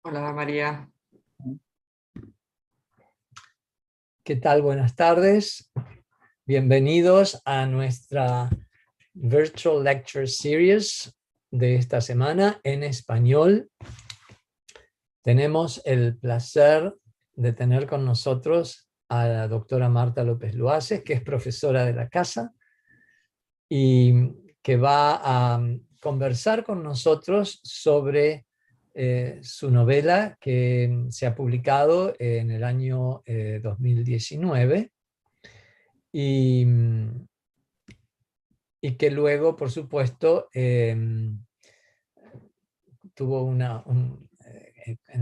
Hola María. ¿Qué tal? Buenas tardes. Bienvenidos a nuestra Virtual Lecture Series de esta semana en español. Tenemos el placer de tener con nosotros a la doctora Marta López Luaces, que es profesora de la casa y que va a conversar con nosotros sobre su novela que se ha publicado en el año 2019 y, y que luego, por supuesto, tuvo en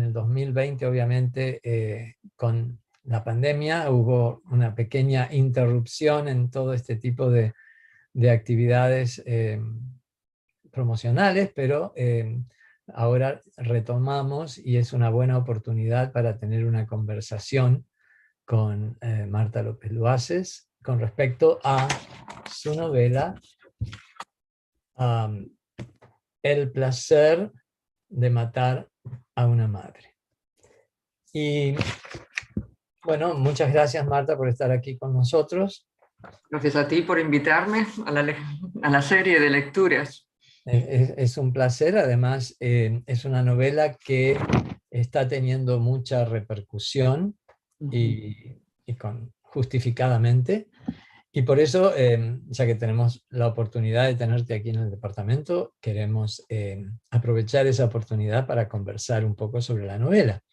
el 2020, obviamente, con la pandemia, hubo una pequeña interrupción en todo este tipo de actividades promocionales, pero ahora retomamos y es una buena oportunidad para tener una conversación con Marta López Luaces con respecto a su novela El placer de matar a una madre. Y bueno, muchas gracias Marta por estar aquí con nosotros. Gracias a ti por invitarme a la serie de lecturas. Es un placer, además es una novela que está teniendo mucha repercusión justificadamente. Y por eso, ya que tenemos la oportunidad de tenerte aquí en el departamento, queremos aprovechar esa oportunidad para conversar un poco sobre la novela.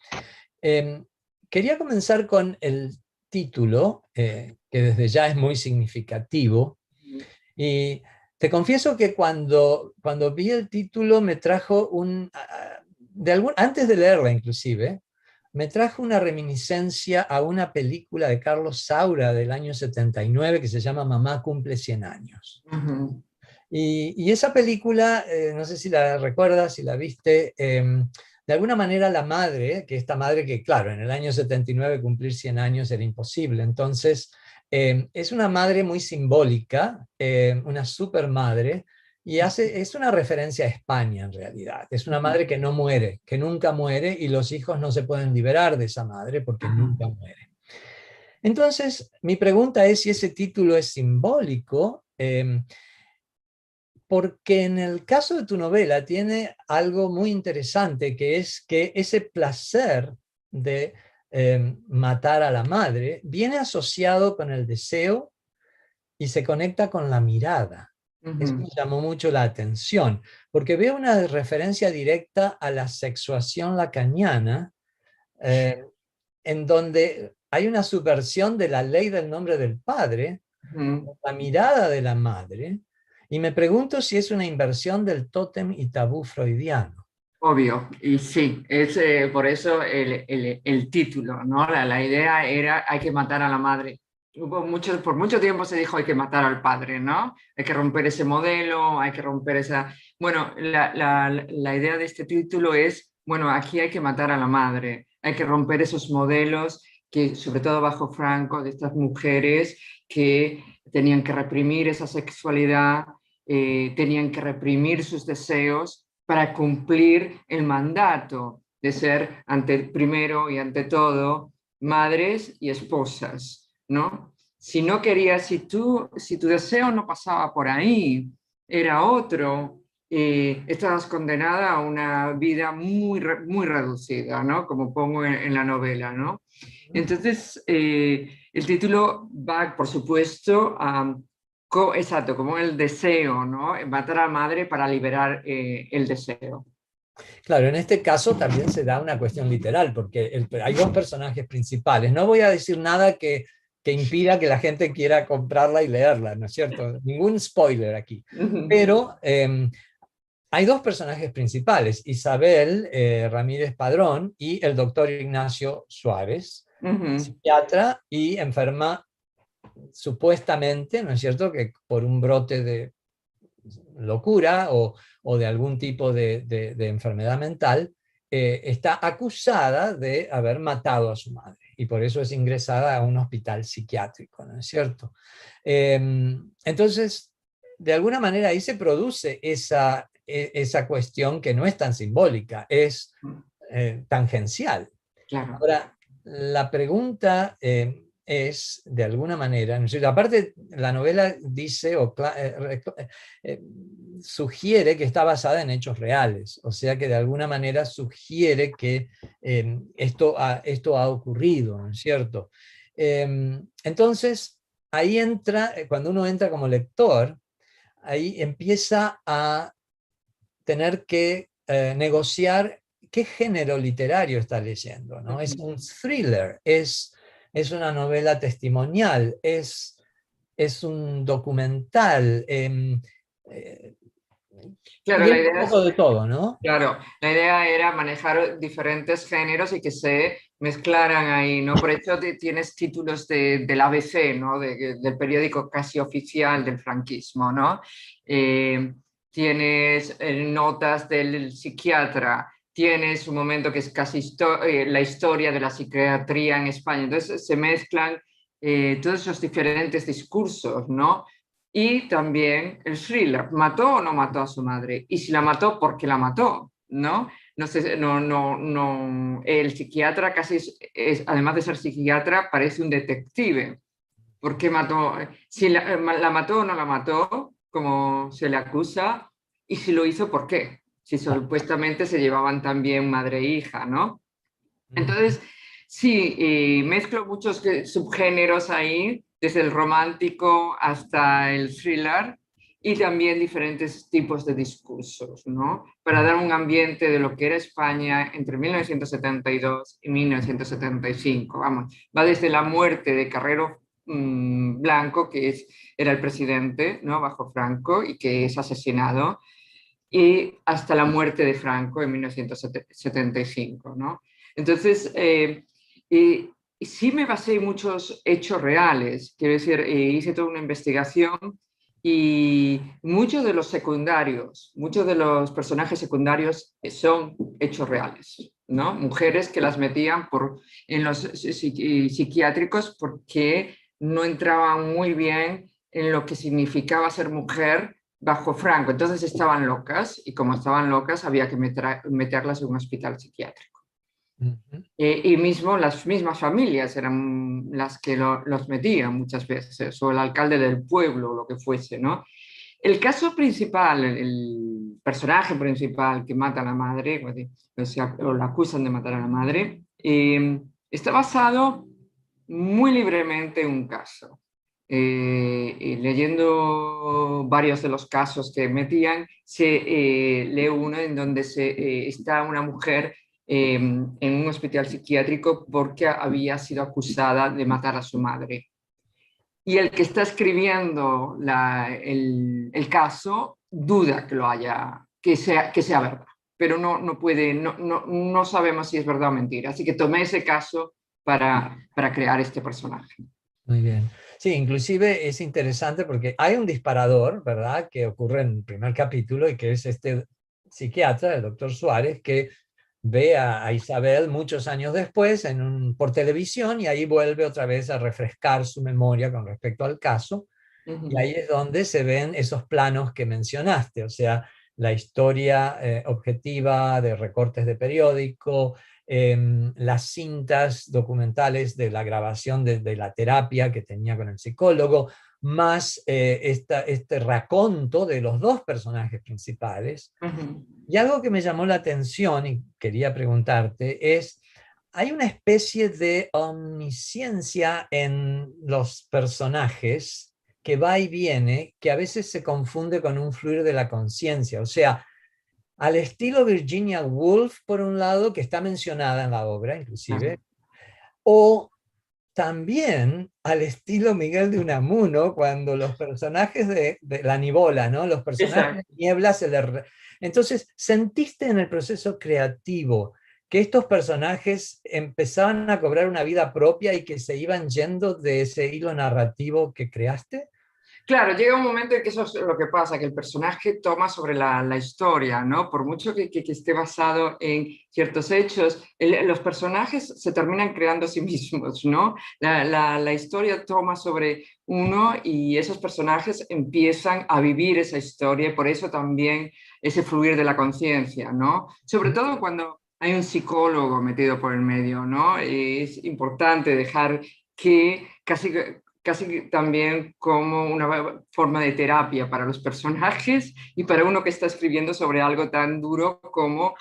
Eh, Quería comenzar con el título, que desde ya es muy significativo. Y te confieso que cuando vi el título me trajo antes de leerla inclusive, me trajo una reminiscencia a una película de Carlos Saura del año 79 que se llama Mamá cumple 100 años. Y esa película, no sé si la recuerdas, si la viste, de alguna manera la madre, que esta madre que claro, en el año 79 cumplir 100 años era imposible, entonces es una madre muy simbólica, una super madre, y es una referencia a España en realidad. Es una madre que no muere, que nunca muere, y los hijos no se pueden liberar de esa madre porque nunca muere. Entonces, mi pregunta es si ese título es simbólico, porque en el caso de tu novela tiene algo muy interesante, que es que ese placer de matar a la madre viene asociado con el deseo y se conecta con la mirada. Eso me llamó mucho la atención, porque veo una referencia directa a la sexuación lacaniana, eh, en donde hay una subversión de la ley del nombre del padre, la mirada de la madre, y me pregunto si es una inversión del tótem y tabú freudiano. Obvio, y sí, es por eso el título, ¿no? La idea era hay que matar a la madre. Por mucho tiempo se dijo hay que matar al padre, ¿no? Hay que romper ese modelo, hay que romper esa... Bueno, la idea de este título es, bueno, aquí hay que matar a la madre, hay que romper esos modelos que, sobre todo bajo Franco, de estas mujeres que tenían que reprimir esa sexualidad, tenían que reprimir sus deseos para cumplir el mandato de ser primero y ante todo madres y esposas, ¿no? Si no querías, si tu deseo no pasaba por ahí, era otro, estabas condenada a una vida muy reducida, ¿no? Como pongo en la novela, ¿no? Entonces, el título va, por supuesto, exacto, como el deseo, ¿no? Matar a la madre para liberar el deseo. Claro, en este caso también se da una cuestión literal, porque hay dos personajes principales. No voy a decir nada que impida que la gente quiera comprarla y leerla, ¿no es cierto? Ningún spoiler aquí. Pero hay dos personajes principales, Isabel Ramírez Padrón y el doctor Ignacio Suárez, psiquiatra y enferma supuestamente, ¿no es cierto?, que por un brote de locura o de algún tipo de enfermedad mental, está acusada de haber matado a su madre y por eso es ingresada a un hospital psiquiátrico, ¿no es cierto? Entonces, de alguna manera ahí se produce esa cuestión que no es tan simbólica, es tangencial. claro. Ahora, la pregunta es, de alguna manera, ¿no es cierto? Aparte, la novela dice eh, sugiere que está basada en hechos reales, o sea que de alguna manera sugiere que esto ha ocurrido, ¿no es cierto? Entonces, ahí entra, cuando uno entra como lector, ahí empieza a tener que negociar qué género literario está leyendo, ¿no? Es un thriller, es una novela testimonial, es un documental, eh, Claro, tiene la un idea es, poco de todo, ¿no? claro, la idea era manejar diferentes géneros y que se mezclaran ahí, ¿no? Por eso tienes títulos del ABC, ¿no? Del periódico casi oficial del franquismo, ¿no? Eh, tienes notas del psiquiatra, tienes un momento que es casi la historia de la psiquiatría en España. Entonces se mezclan todos esos diferentes discursos, ¿no? Y también el thriller, ¿mató o no mató a su madre? Y si la mató, ¿por qué la mató? ¿No? No sé, no. El psiquiatra casi además de ser psiquiatra, parece un detective. ¿Por qué mató? Si la mató o no la mató, como se le acusa, y si lo hizo, ¿por qué? Si supuestamente se llevaban también madre e hija, ¿no? Entonces, sí, mezclo muchos subgéneros ahí, desde el romántico hasta el thriller y también diferentes tipos de discursos, ¿no? Para dar un ambiente de lo que era España entre 1972 y 1975. Vamos, va desde la muerte de Carrero Blanco, que era el presidente, ¿no? Bajo Franco y que es asesinado, y hasta la muerte de Franco en 1975, ¿no? Entonces, sí me basé en muchos hechos reales, quiero decir, hice toda una investigación y muchos de los secundarios, muchos de los personajes secundarios son hechos reales, ¿no? Mujeres que las metían en los psiquiátricos porque no entraban muy bien en lo que significaba ser mujer bajo Franco. Entonces estaban locas y como estaban locas había que meterlas en un hospital psiquiátrico. Y mismo las mismas familias eran las que los metían muchas veces, o el alcalde del pueblo, o lo que fuese, ¿no? El caso principal, el personaje principal que mata a la madre, o la acusan de matar a la madre, está basado muy libremente en un caso. Y leyendo varios de los casos que metían, se lee uno en donde está una mujer en un hospital psiquiátrico porque había sido acusada de matar a su madre. Y el que está escribiendo el caso duda que lo haya, que sea verdad, pero no puede, no sabemos si es verdad o mentira. Así que tomé ese caso para crear este personaje. Muy bien. Sí, inclusive es interesante porque hay un disparador, ¿verdad?, que ocurre en el primer capítulo y que es este psiquiatra, el doctor Suárez, que ve a Isabel muchos años después por televisión y ahí vuelve otra vez a refrescar su memoria con respecto al caso. Y ahí es donde se ven esos planos que mencionaste, o sea, la historia objetiva de recortes de periódico, las cintas documentales de la grabación de la terapia que tenía con el psicólogo, más este raconto de los dos personajes principales. Y algo que me llamó la atención y quería preguntarte es, hay una especie de omnisciencia en los personajes que va y viene, que a veces se confunde con un fluir de la conciencia. O sea, al estilo Virginia Woolf, por un lado, que está mencionada en la obra, inclusive, o también al estilo Miguel de Unamuno, cuando los personajes de la Nivola, ¿no? Los personajes de Exacto. Niebla Entonces, ¿sentiste en el proceso creativo que estos personajes empezaban a cobrar una vida propia y que se iban yendo de ese hilo narrativo que creaste? Claro, llega un momento en que eso es lo que pasa, que el personaje toma sobre la historia, ¿no? Por mucho que esté basado en ciertos hechos, los personajes se terminan creando a sí mismos, ¿no? La historia toma sobre uno y esos personajes empiezan a vivir esa historia y por eso también ese fluir de la conciencia, ¿no? Sobre todo cuando hay un psicólogo metido por el medio, ¿no? Es importante dejar que casi también como una forma de terapia para los personajes y para uno que está escribiendo sobre algo tan duro como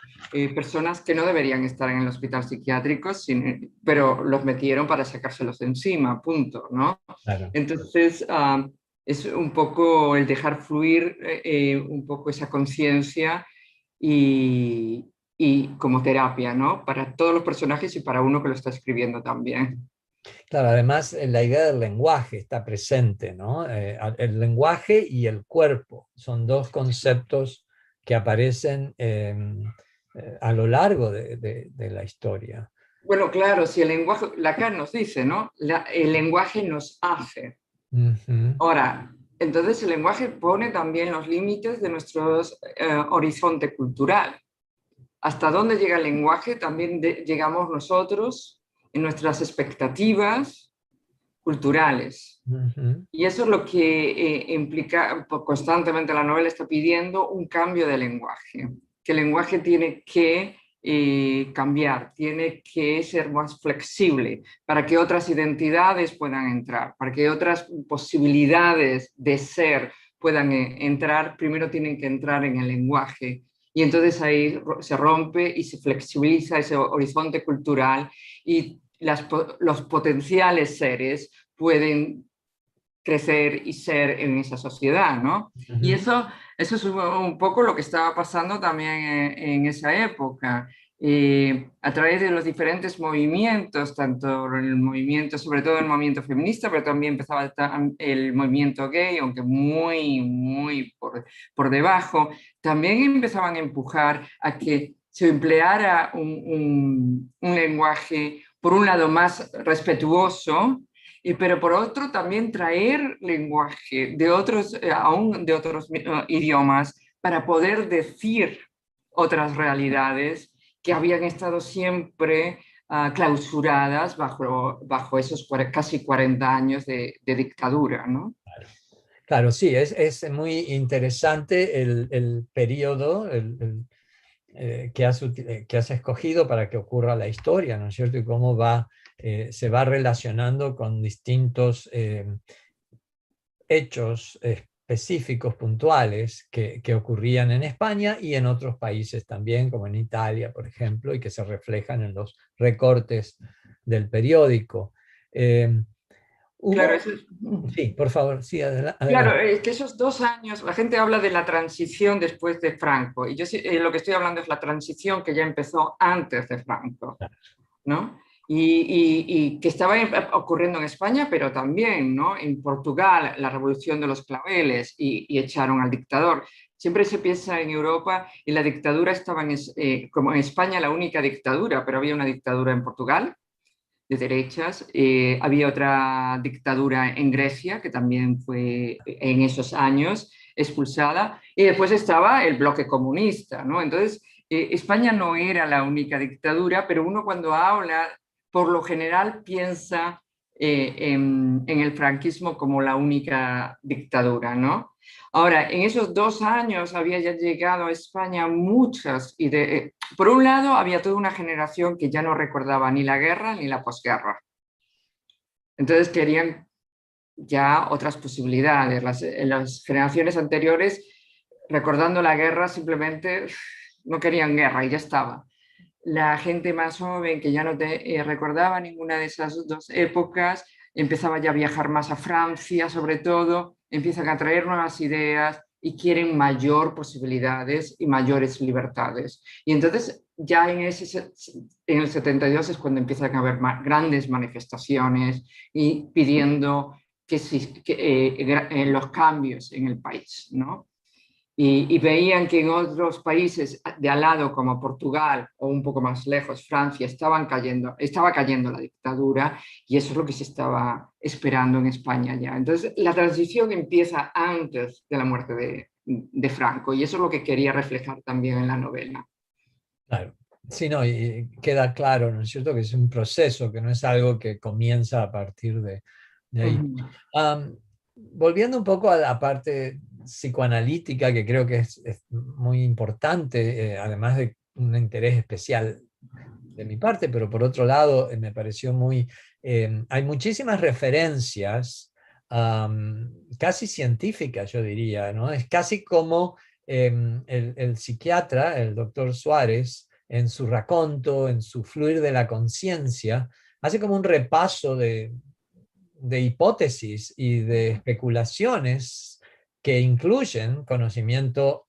personas que no deberían estar en el hospital psiquiátrico, pero los metieron para sacárselos de encima, punto, ¿no? Claro. Entonces, es un poco el dejar fluir un poco esa conciencia y, y como terapia, ¿no? Para todos los personajes y para uno que lo está escribiendo también. Claro, además la idea del lenguaje está presente, ¿no? El lenguaje y el cuerpo son dos conceptos que aparecen a lo largo de la historia. Bueno, claro, si el lenguaje, Lacan nos dice, ¿no? El lenguaje nos hace. Ujú, Ahora, entonces el lenguaje pone también los límites de nuestro horizonte cultural. Hasta dónde llega el lenguaje también llegamos nosotros en nuestras expectativas culturales. ujú, Y eso es lo que implica constantemente la novela está pidiendo un cambio de lenguaje, que el lenguaje tiene que cambiar, tiene que ser más flexible para que otras identidades puedan entrar, para que otras posibilidades de ser puedan entrar, primero tienen que entrar en el lenguaje. Y entonces ahí se rompe y se flexibiliza ese horizonte cultural y los potenciales seres pueden crecer y ser en esa sociedad, ¿no? Y ujú. eso es un poco lo que estaba pasando también en esa época. A través de los diferentes movimientos, tanto el movimiento, sobre todo el movimiento feminista, pero también empezaba el movimiento gay, aunque muy por debajo, también empezaban a empujar a que se empleara un lenguaje, por un lado, más respetuoso, pero por otro también traer lenguaje de otros, aún de otros idiomas para poder decir otras realidades que habían estado siempre clausuradas bajo esos casi 40 años de dictadura, ¿no? Claro, sí, es muy interesante el periodo que has escogido para que ocurra la historia, ¿no es cierto? Y cómo se va relacionando con distintos hechos específicos, puntuales, que ocurrían en España y en otros países también, como en Italia, por ejemplo, y que se reflejan en los recortes del periódico. Eh, Claro, hubo, sí, por favor, sí, claro, adelante. es que esos 2 años, la gente habla de la transición después de Franco, y yo lo que estoy hablando es la transición que ya empezó antes de Franco, ¿no? Y que estaba ocurriendo en España, pero también, ¿no? En Portugal, la revolución de los claveles y echaron al dictador. Siempre se piensa en Europa y la dictadura estaba como en España la única dictadura, pero había una dictadura en Portugal de derechas. Había otra dictadura en Grecia que también fue en esos años expulsada. Y después estaba el bloque comunista, ¿no? Entonces, España no era la única dictadura, pero uno cuando habla, por lo general piensa en el franquismo como la única dictadura, ¿no? Ahora, en esos 2 años había ya llegado a España muchas ideas. Por un lado, había toda una generación que ya no recordaba ni la guerra ni la posguerra. Entonces querían ya otras posibilidades. Las generaciones anteriores, recordando la guerra, simplemente no querían guerra y ya estaba. La gente más joven que ya no recordaba ninguna de esas dos épocas, empezaba ya a viajar más a Francia, sobre todo, empiezan a traer nuevas ideas y quieren mayor posibilidades y mayores libertades. Y entonces ya en el 72 es cuando empiezan a haber grandes manifestaciones y pidiendo los cambios en el país, ¿no? Y veían que en otros países de al lado, como Portugal o un poco más lejos, Francia, estaba cayendo la dictadura y eso es lo que se estaba esperando en España ya. Entonces, la transición empieza antes de la muerte de Franco y eso es lo que quería reflejar también en la novela. Claro. Sí, no, y queda claro, ¿no es cierto?, que es un proceso, que no es algo que comienza a partir de ahí. Ujú. Volviendo un poco a la parte psicoanalítica, que creo que es muy importante, además de un interés especial de mi parte, pero por otro lado me pareció muy... hay muchísimas referencias casi científicas, yo diría, ¿no? Es casi como el psiquiatra, el doctor Suárez, en su raconto, en su fluir de la conciencia, hace como un repaso de hipótesis y de especulaciones que incluyen conocimiento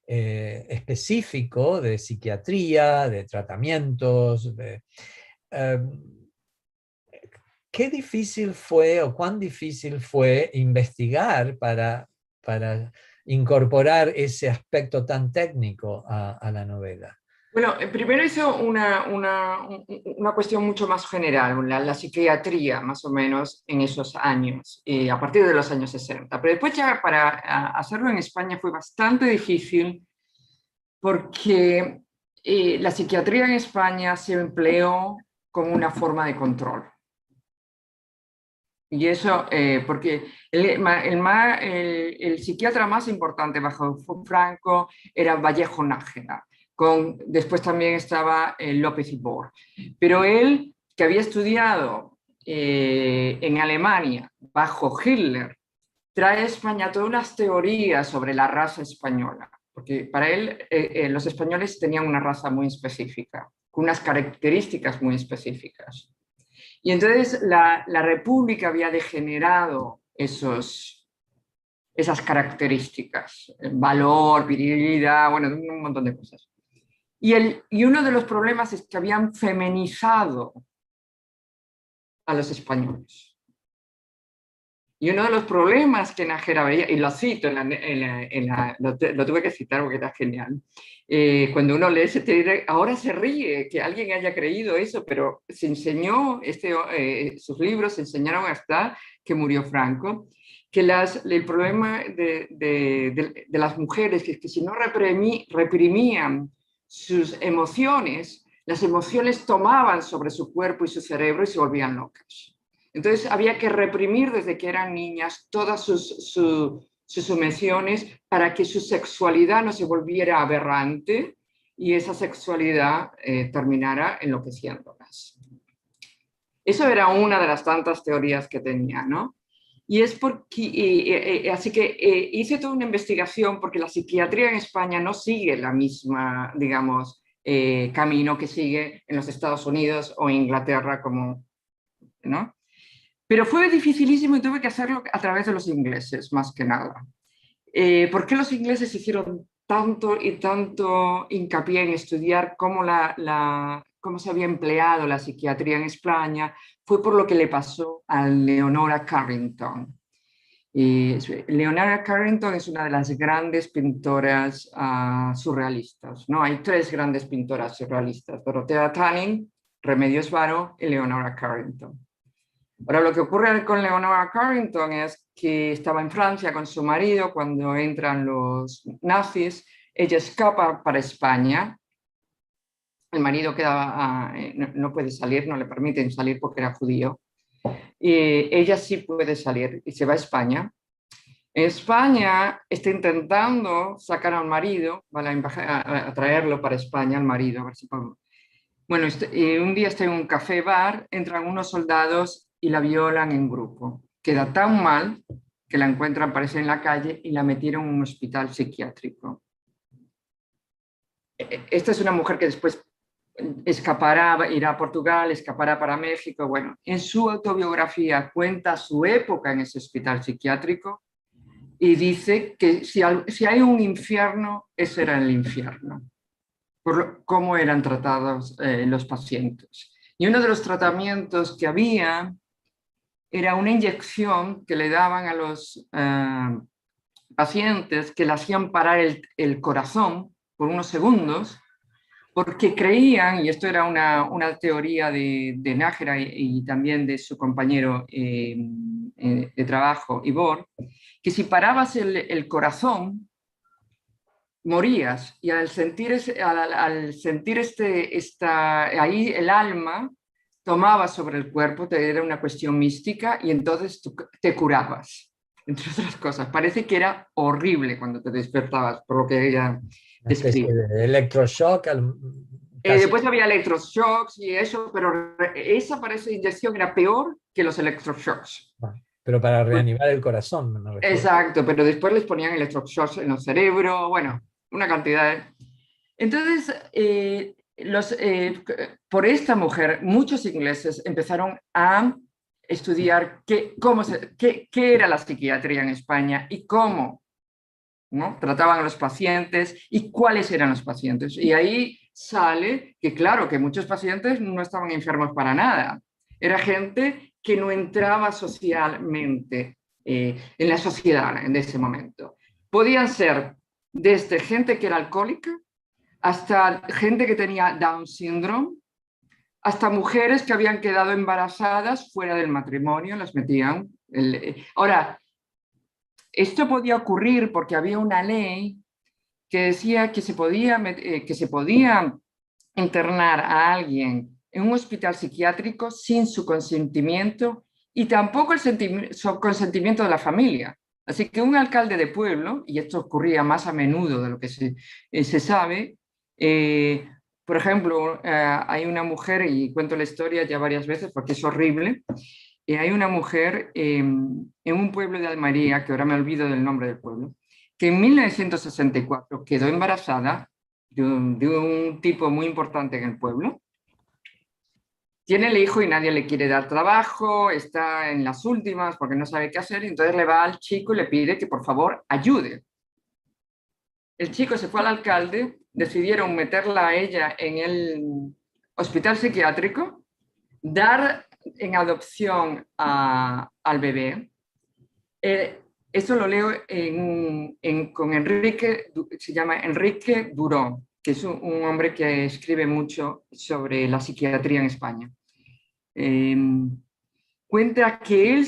específico de psiquiatría, de tratamientos, eh, ¿qué difícil fue o cuán difícil fue investigar para incorporar ese aspecto tan técnico a la novela? Bueno, primero hizo una cuestión mucho más general, la psiquiatría más o menos en esos años, a partir de los años 60. Pero después ya para hacerlo en España fue bastante difícil porque la psiquiatría en España se empleó como una forma de control. Y eso, porque el psiquiatra más importante bajo Franco era Vallejo Nájera, después también estaba López Ibor. Pero él, que había estudiado en Alemania bajo Hitler, trae a España todas unas teorías sobre la raza española, porque para él los españoles tenían una raza muy específica, con unas características muy específicas. Y entonces la República había degenerado esas características, valor, virilidad, bueno, un montón de cosas. Y uno de los problemas es que habían feminizado a los españoles. Y uno de los problemas que Nájera veía, y lo cito, lo tuve que citar porque era genial, cuando uno lee ese te ahora se ríe que alguien haya creído eso, pero se enseñó, sus libros se enseñaron hasta que murió Franco, que el problema de las mujeres es que si no reprimían sus emociones, las emociones tomaban sobre su cuerpo y su cerebro y se volvían locas. Entonces había que reprimir desde que eran niñas todas sus emociones para que su sexualidad no se volviera aberrante y esa sexualidad terminara enloqueciéndolas. Eso era una de las tantas teorías que tenía, ¿no? Y es porque, así que hice toda una investigación porque la psiquiatría en España no sigue la misma, digamos, camino que sigue en los Estados Unidos o Inglaterra, como, ¿no? Pero fue dificilísimo y tuve que hacerlo a través de los ingleses, más que nada. ¿Por qué los ingleses hicieron tanto y tanto hincapié en estudiar cómo se había empleado la psiquiatría en España? Fue por lo que le pasó a Leonora Carrington. Leonora Carrington es una de las grandes pintoras surrealistas, ¿no? Hay tres grandes pintoras surrealistas: Dorothea Tanning, Remedios Varo y Leonora Carrington. Ahora, lo que ocurre con Leonora Carrington es que estaba en Francia con su marido cuando entran los nazis. Ella escapa para España. El marido no puede salir, no le permiten salir porque era judío. Y ella sí puede salir y se va a España. En España está intentando sacar al marido, a traerlo para España al marido. A ver si podemos. Bueno, un día está en un café-bar, entran unos soldados y la violan en grupo. Queda tan mal que la encuentran, parece, en la calle y la metieron en un hospital psiquiátrico. Esta es una mujer que después escapará, irá a Portugal, escapará para México. Bueno, en su autobiografía cuenta su época en ese hospital psiquiátrico y dice que si hay un infierno, ese era el infierno, por cómo eran tratados los pacientes. Y uno de los tratamientos que había era una inyección que le daban a los pacientes que le hacían parar el corazón por unos segundos, porque creían, y esto era una teoría de Nájera y también de su compañero de trabajo, Ibor, que si parabas el corazón, morías. Y al sentir ahí el alma tomaba sobre el cuerpo, era una cuestión mística, y entonces tú te curabas, entre otras cosas. Parece que era horrible cuando te despertabas, por lo que ella Una especie describe. de electroshock Casi. Después había electroshocks y eso, pero esa para esa inyección era peor que los electroshocks. Bueno, pero para reanimar el corazón, me refiero. Exacto, pero después les ponían electroshocks en el cerebro, bueno, una cantidad de... Entonces, por esta mujer, muchos ingleses empezaron a estudiar qué era la psiquiatría en España y cómo, ¿no?, trataban a los pacientes y cuáles eran los pacientes. Y ahí sale que, claro, que muchos pacientes no estaban enfermos para nada. Era gente que no entraba socialmente en la sociedad en ese momento. Podían ser desde gente que era alcohólica hasta gente que tenía Down syndrome, hasta mujeres que habían quedado embarazadas fuera del matrimonio, las metían. Ahora, esto podía ocurrir porque había una ley que decía que se podía internar a alguien en un hospital psiquiátrico sin su consentimiento y tampoco su consentimiento de la familia. Así que un alcalde de pueblo, y esto ocurría más a menudo de lo que se sabe, por ejemplo, hay una mujer, y cuento la historia ya varias veces porque es horrible, hay una mujer en un pueblo de Almería, que ahora me olvido del nombre del pueblo, que en 1964 quedó embarazada de un tipo muy importante en el pueblo. Tiene el hijo y nadie le quiere dar trabajo, está en las últimas porque no sabe qué hacer, y entonces le va al chico y le pide que por favor ayude. El chico se fue al alcalde, decidieron meterla a ella en el hospital psiquiátrico, dar en adopción al bebé. Eso lo leo con Enrique, se llama Enrique Duró, que es un hombre que escribe mucho sobre la psiquiatría en España. Cuenta que él,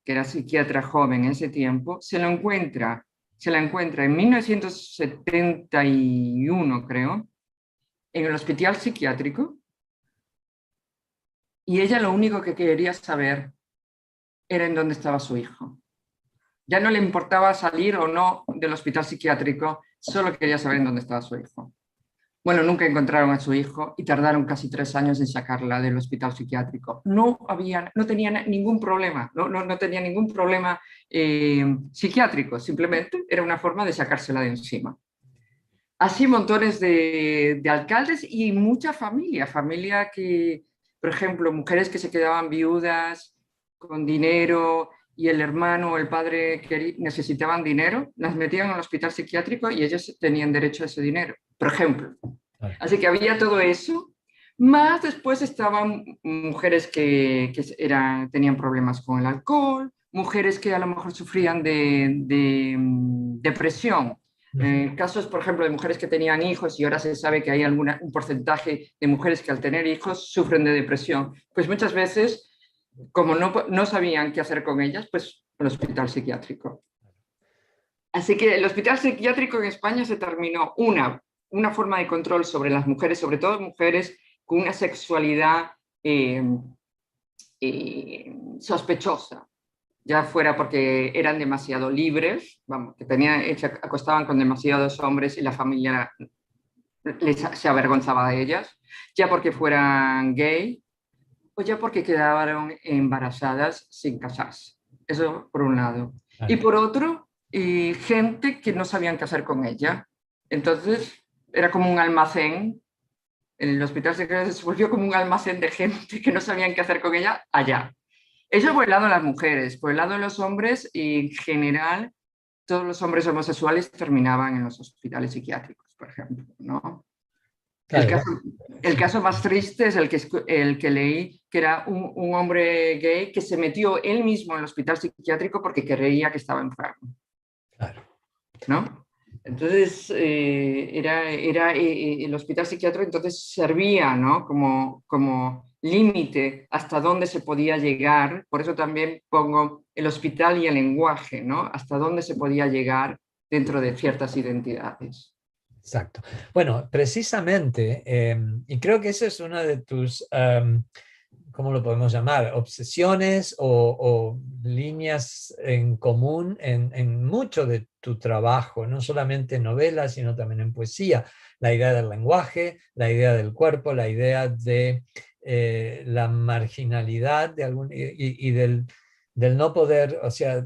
que era psiquiatra joven en ese tiempo, se la encuentra en 1971, creo, en el hospital psiquiátrico, y ella lo único que quería saber era en dónde estaba su hijo. Ya no le importaba salir o no del hospital psiquiátrico, solo quería saber en dónde estaba su hijo. Bueno, nunca encontraron a su hijo y tardaron casi 3 años en sacarla del hospital psiquiátrico. No tenía ningún problema, no tenía ningún problema psiquiátrico, simplemente era una forma de sacársela de encima. Así montones de alcaldes y mucha familia que, por ejemplo, mujeres que se quedaban viudas con dinero y el hermano o el padre que necesitaban dinero, las metían al hospital psiquiátrico y ellos tenían derecho a ese dinero, por ejemplo. Así que había todo eso, más después estaban mujeres que tenían problemas con el alcohol, mujeres que a lo mejor sufrían de depresión. Casos, por ejemplo, de mujeres que tenían hijos, y ahora se sabe que hay un porcentaje de mujeres que al tener hijos sufren de depresión. Pues muchas veces, como no sabían qué hacer con ellas, pues el hospital psiquiátrico. Así que el hospital psiquiátrico en España se terminó una forma de control sobre las mujeres, sobre todo mujeres con una sexualidad sospechosa, ya fuera porque eran demasiado libres, vamos, que se acostaban con demasiados hombres y la familia se avergonzaba de ellas, ya porque fueran gay o ya porque quedaron embarazadas sin casarse. Eso por un lado. Y por otro, gente que no sabían qué hacer con ella. Entonces, era como un almacén. El hospital secreto se volvió como un almacén de gente que no sabían qué hacer con ella allá. Eso por el lado de las mujeres. Por el lado de los hombres, en general, todos los hombres homosexuales terminaban en los hospitales psiquiátricos, por ejemplo, ¿no? Claro. El caso más triste es el que leí, que era un hombre gay que se metió él mismo en el hospital psiquiátrico porque creía que estaba enfermo. Claro. ¿No? Entonces, el hospital psiquiátrico entonces servía, ¿no?, como límite hasta dónde se podía llegar. Por eso también pongo el hospital y el lenguaje, ¿no?, hasta dónde se podía llegar dentro de ciertas identidades. Exacto. Bueno, precisamente, y creo que esa es una de tus ¿cómo lo podemos llamar? Obsesiones o líneas en común en mucho de tu trabajo, no solamente en novelas, sino también en poesía. La idea del lenguaje, la idea del cuerpo, la idea de la marginalidad de y del no poder, o sea,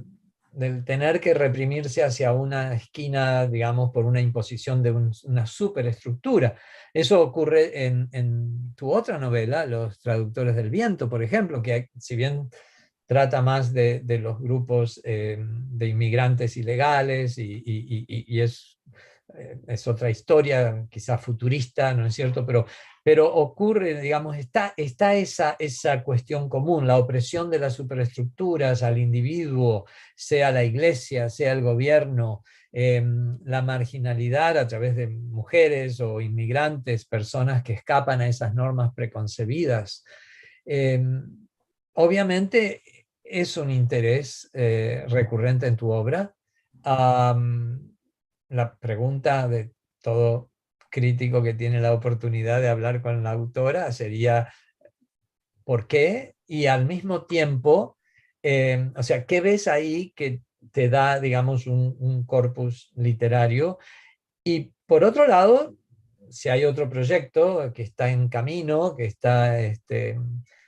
del tener que reprimirse hacia una esquina, digamos, por una imposición de una superestructura. Eso ocurre en tu otra novela, Los Traductores del Viento, por ejemplo, que si bien trata más de los grupos de inmigrantes ilegales y es otra historia, quizás futurista, ¿no es cierto? Pero ocurre, digamos, está esa cuestión común, la opresión de las superestructuras al individuo, sea la iglesia, sea el gobierno, la marginalidad a través de mujeres o inmigrantes, personas que escapan a esas normas preconcebidas. Eh, Obviamente es un interés recurrente en tu obra. La pregunta de todo crítico que tiene la oportunidad de hablar con la autora sería ¿por qué? Y al mismo tiempo, o sea, ¿qué ves ahí que te da, digamos, un corpus literario? Y por otro lado, si hay otro proyecto que está en camino, que está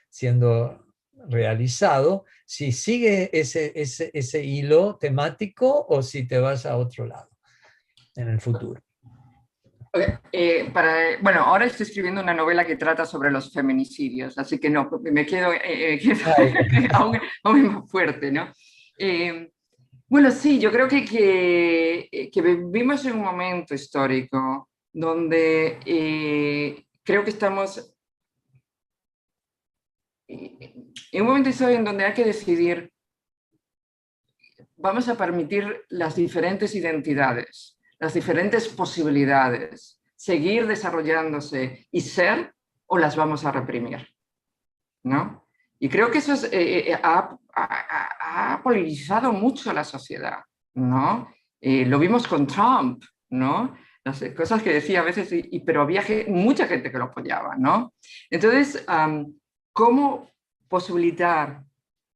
siendo realizado, si sigue ese hilo temático o si te vas a otro lado en el futuro. Okay. Bueno, ahora estoy escribiendo una novela que trata sobre los feminicidios, así que no, me quedo, aún más fuerte, ¿no? Bueno, sí, yo creo que vivimos en un momento histórico donde creo que estamos en un momento histórico en donde hay que decidir, vamos a permitir las diferentes identidades, las diferentes posibilidades, seguir desarrollándose y ser, o las vamos a reprimir, ¿no? Y creo que eso ha polarizado mucho la sociedad, ¿no? Lo vimos con Trump, ¿no? Las cosas que decía a veces, pero había mucha gente que lo apoyaba, ¿no? Entonces, ¿cómo posibilitar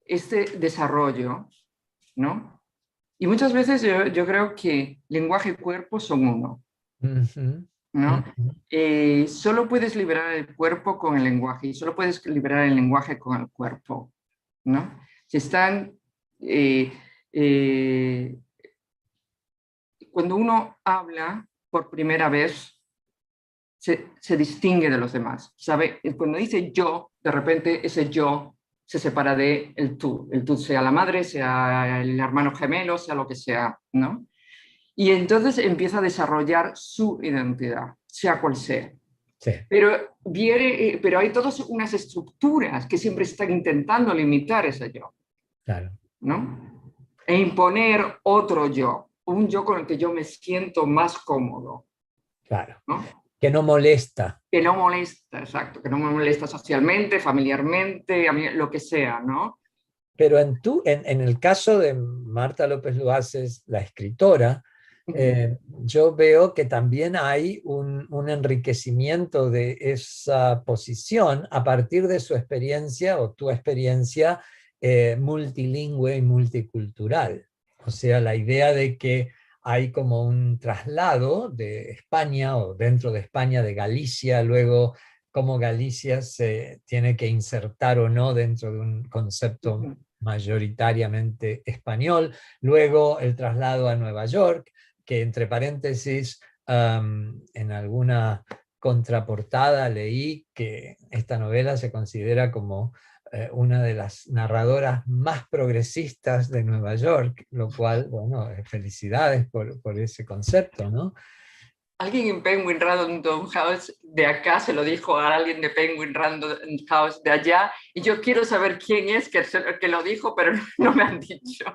este desarrollo, ¿no? Y muchas veces yo creo que lenguaje y cuerpo son uno, Ujú, ¿no? ujú. Solo puedes liberar el cuerpo con el lenguaje y solo puedes liberar el lenguaje con el cuerpo, ¿no? Si están... eh, eh, cuando uno habla por primera vez, se distingue de los demás, ¿sabe? Cuando dice yo, de repente ese yo se separa de el tú sea la madre, sea el hermano gemelo, sea lo que sea, ¿no? Y entonces empieza a desarrollar su identidad, sea cual sea. Sí, Pero hay todas unas estructuras que siempre están intentando limitar ese yo, claro, ¿no? E imponer otro yo, un yo con el que yo me siento más cómodo, claro. ¿no? Que no molesta. Que no molesta, exacto, que no me molesta socialmente, familiarmente, a mí, lo que sea, ¿no? Pero en el caso de Marta López Luaces, la escritora, yo veo que también hay un enriquecimiento de esa posición a partir de su experiencia o tu experiencia multilingüe y multicultural. O sea, la idea de que hay como un traslado de España o dentro de España, de Galicia, luego cómo Galicia se tiene que insertar o no dentro de un concepto mayoritariamente español, luego el traslado a Nueva York, que entre paréntesis, en alguna contraportada leí que esta novela se considera como una de las narradoras más progresistas de Nueva York, lo cual, bueno, felicidades por ese concepto, ¿no? Alguien en Penguin Random House de acá se lo dijo a alguien de Penguin Random House de allá, y yo quiero saber quién es que lo dijo, pero no me han dicho.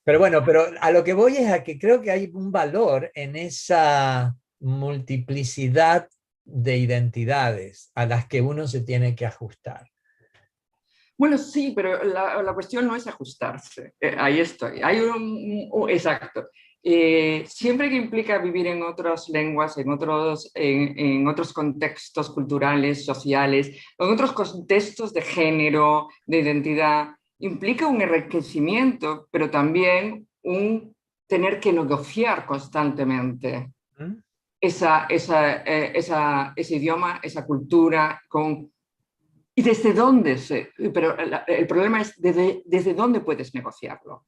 Pero bueno, pero a lo que voy es a que creo que hay un valor en esa multiplicidad de identidades a las que uno se tiene que ajustar. Bueno, sí, pero la cuestión no es ajustarse. Ahí estoy. Hay exacto. Siempre que implica vivir en otras lenguas, en otros contextos culturales, sociales, en otros contextos de género, de identidad, implica un enriquecimiento, pero también un tener que negociar constantemente ¿Mm? ese idioma, esa cultura, ¿y desde dónde? Pero el problema es desde dónde puedes negociarlo,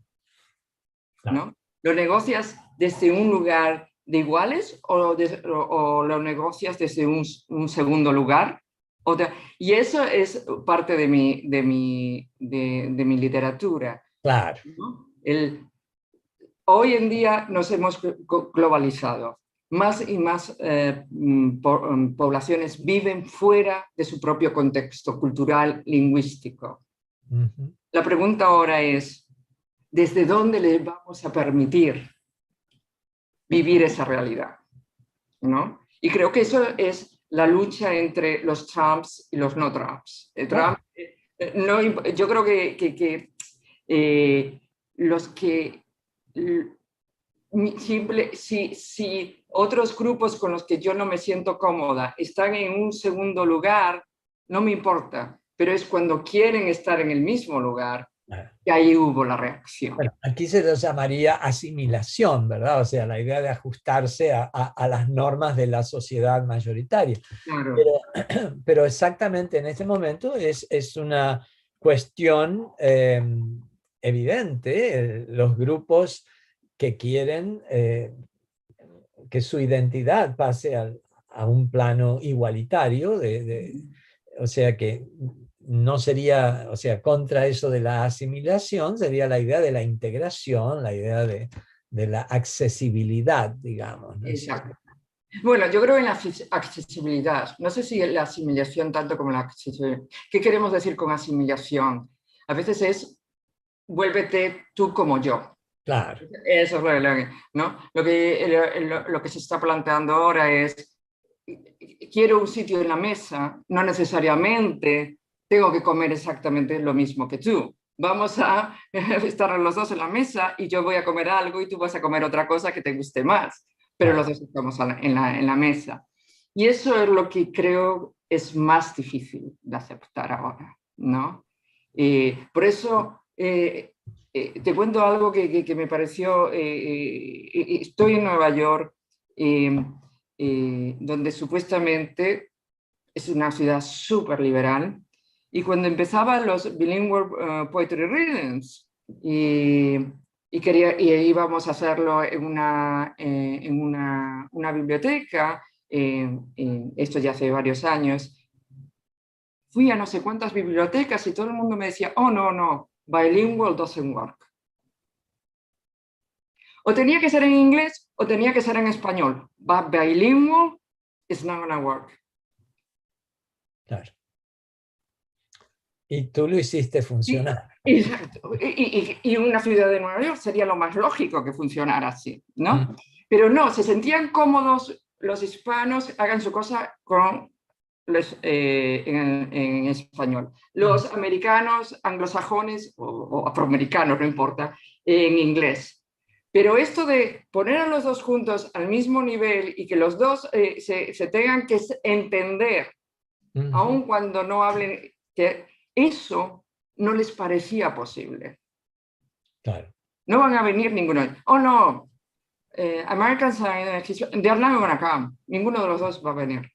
Claro. ¿no? ¿Lo negocias desde un lugar de iguales o lo negocias desde un segundo lugar? Y eso es parte de mi literatura, Claro. ¿no? Hoy en día nos hemos globalizado. Más y más poblaciones viven fuera de su propio contexto cultural, lingüístico. Ujú. La pregunta ahora es, ¿desde dónde les vamos a permitir vivir esa realidad? ¿No? Y creo que eso es la lucha entre los Trumps y los no Trumps. Claro. Trump, no, yo creo que los que si otros grupos con los que yo no me siento cómoda están en un segundo lugar, no me importa, pero es cuando quieren estar en el mismo lugar Claro. que ahí hubo la reacción. Bueno, aquí se lo llamaría asimilación, ¿verdad? O sea, la idea de ajustarse a las normas de la sociedad mayoritaria. Claro, Pero, pero exactamente en este momento es una cuestión evidente. Los grupos que quieren que su identidad pase a un plano igualitario, o sea que no sería, o sea, contra eso de la asimilación, sería la idea de la integración, la idea de la accesibilidad, digamos, ¿no es cierto? exacto. Bueno, yo creo en la accesibilidad. No sé si la asimilación tanto como la accesibilidad. ¿Qué queremos decir con asimilación? A veces es vuélvete tú como yo. Claro, Eso es ¿no? Lo que se está planteando ahora es, quiero un sitio en la mesa, no necesariamente tengo que comer exactamente lo mismo que tú. Vamos a estar los dos en la mesa y yo voy a comer algo y tú vas a comer otra cosa que te guste más, pero claro. los dos estamos en la mesa. Y eso es lo que creo es más difícil de aceptar ahora, ¿no? Por eso te cuento algo que me pareció, estoy en Nueva York, eh, donde supuestamente es una ciudad súper liberal, y cuando empezaban los bilingual poetry readings, y íbamos a hacerlo en una biblioteca, esto ya hace varios años, fui a no sé cuántas bibliotecas y todo el mundo me decía, oh, no, no, bilingual doesn't work. O tenía que ser en inglés o tenía que ser en español. But bilingual is not going to work. Claro. Y tú lo hiciste Y, funcionar. exacto. Y una ciudad de Nueva York sería lo más lógico que funcionara así, ¿no? Mm. Pero no, se sentían cómodos los hispanos, hagan su cosa en español. Los americanos, anglosajones o afroamericanos, no importa, en inglés. Pero esto de poner a los dos juntos al mismo nivel y que los dos se tengan que entender, aun cuando no hablen, que eso no les parecía posible. Claro. No van a venir ninguno. Oh, no, Americans, they're not going to come. Ninguno de los dos va a venir.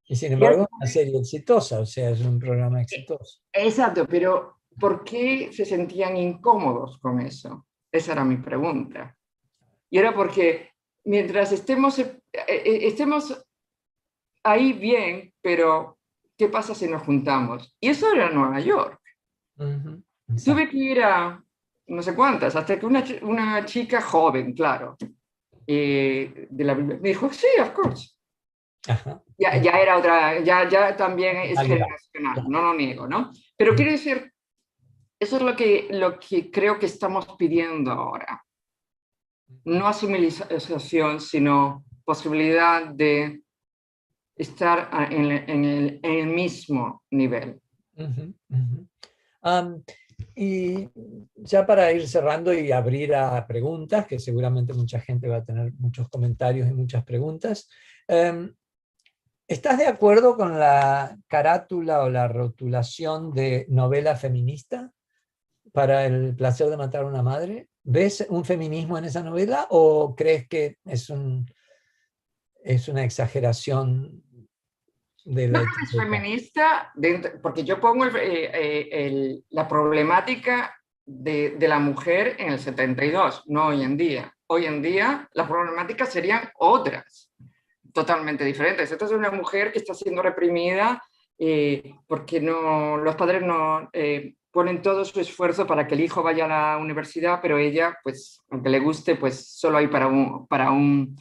Y sin Y embargo, es una serie exitosa, o sea, es un programa exitoso. exacto, pero ¿por qué se sentían incómodos con eso? Esa era mi pregunta. Y era porque mientras estemos ahí bien, pero ¿qué pasa si nos juntamos? Y eso era Nueva York. Tuve que ir a no sé cuántas, hasta que una chica joven, claro, de la biblioteca, me dijo, sí, of course. Ajá. Ya era otra, ya también es Calidad. generacional, Claro. no lo niego, ¿no? Pero quiero decir, eso es lo que creo que estamos pidiendo ahora. No asimilación, sino posibilidad de estar en el mismo nivel. Ujú, ujú. Am, y ya para ir cerrando y abrir a preguntas, que seguramente mucha gente va a tener muchos comentarios y muchas preguntas, em, ¿estás de acuerdo con la carátula o la rotulación de novela feminista para El placer de matar a una madre? ¿Ves un feminismo en esa novela o crees que es una exageración de No la creo que es etiqueta? feminista, porque yo pongo la problemática de la mujer en el 72, no hoy en día. Hoy en día las problemáticas serían otras, totalmente diferentes. Esta es una mujer que está siendo reprimida porque no, los padres no ponen todo su esfuerzo para que el hijo vaya a la universidad, pero ella, pues, aunque le guste, pues solo hay para uno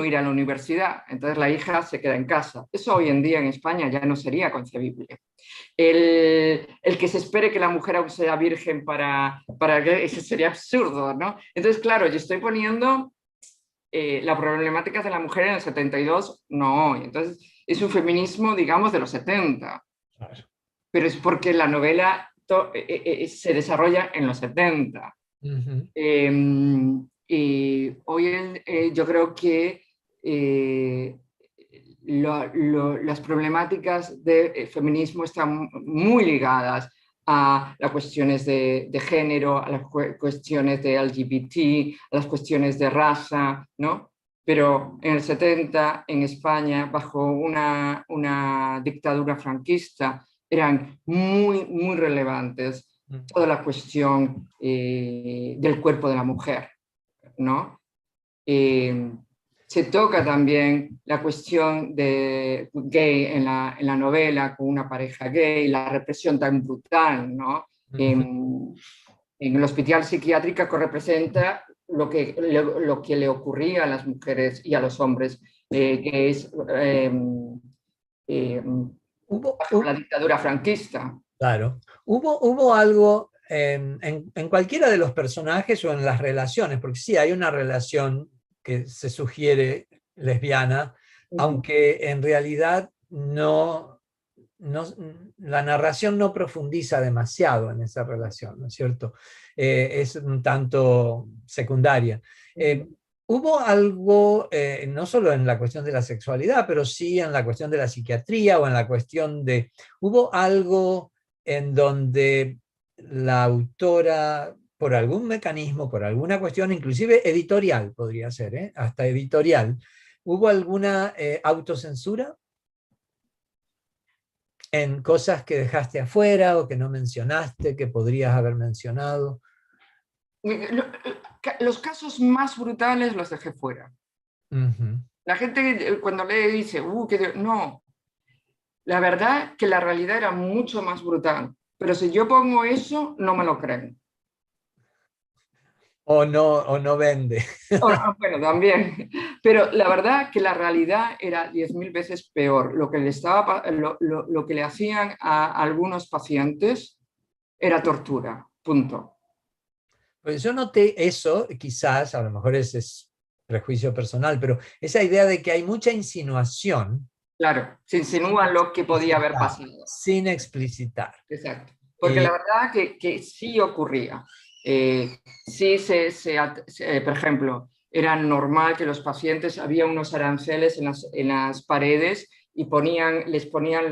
ir a la universidad. Entonces la hija se queda en casa. Eso hoy en día en España ya no sería concebible. El que se espere que la mujer aún sea virgen para que eso sería absurdo, ¿no? Entonces, claro, yo estoy poniendo la problemática de la mujer en el 72, no hoy. Entonces, es un feminismo, digamos, de los 70, Claro. pero es porque la novela se desarrolla en los 70. Ujú, Y hoy yo creo que eh, las problemáticas de feminismo están muy ligadas a las cuestiones de género, a las cuestiones de LGBT, a las cuestiones de raza, ¿no? Pero en el 70, en España, bajo una dictadura franquista, eran muy, muy relevantes toda la cuestión del cuerpo de la mujer, ¿no? Eh, Se toca también la cuestión de gay en la novela, con una pareja gay, la represión tan brutal, ¿no? ujú. En el hospital psiquiátrico representa lo que le ocurría a las mujeres y a los hombres gays eh, Hubo, bajo la dictadura franquista. claro, hubo algo en cualquiera de los personajes o en las relaciones, porque sí, hay una relación que se sugiere lesbiana, aunque en realidad no, la narración no profundiza demasiado en esa relación, ¿no es cierto? Es un tanto secundaria. Eh, Hubo algo, no solo en la cuestión de la sexualidad, pero sí en la cuestión de la psiquiatría o en la cuestión de, hubo algo en donde la autora, por algún mecanismo, por alguna cuestión, inclusive editorial podría ser, hasta editorial, ¿hubo alguna autocensura en cosas que dejaste afuera o que no mencionaste, que podrías haber mencionado? Los casos más brutales los dejé fuera. Ujú. La gente cuando lee dice, no, la verdad que la realidad era mucho más brutal, pero si yo pongo eso, no me lo creen. O no vende. Bueno, también, pero la verdad que la realidad era 10.000 veces peor. Lo que le hacían a algunos pacientes era tortura, punto. Pues yo noté eso, quizás, a lo mejor ese es prejuicio personal, pero esa idea de que hay mucha insinuación Claro, se sin insinúa lo que podía haber explicitar, pasado. sin explicitar. Exacto. Porque la Y, verdad que sí ocurría. Sí, por ejemplo, era normal que los pacientes, había unos aranceles en las paredes y les ponían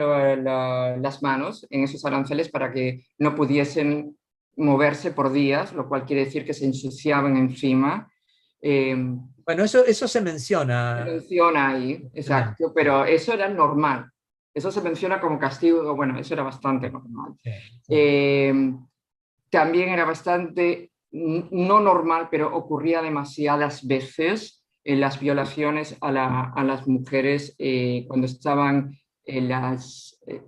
las manos en esos aranceles para que no pudiesen moverse por días, lo cual quiere decir que se ensuciaban encima. Eh, bueno, eso se Se menciona. menciona ahí, Se men- exacto, pero eso era normal. Eso se menciona como castigo, bueno, eso era bastante normal. sí, sí. Eh, También era bastante no normal, pero ocurría demasiadas veces en las violaciones a las mujeres cuando estaban en eh,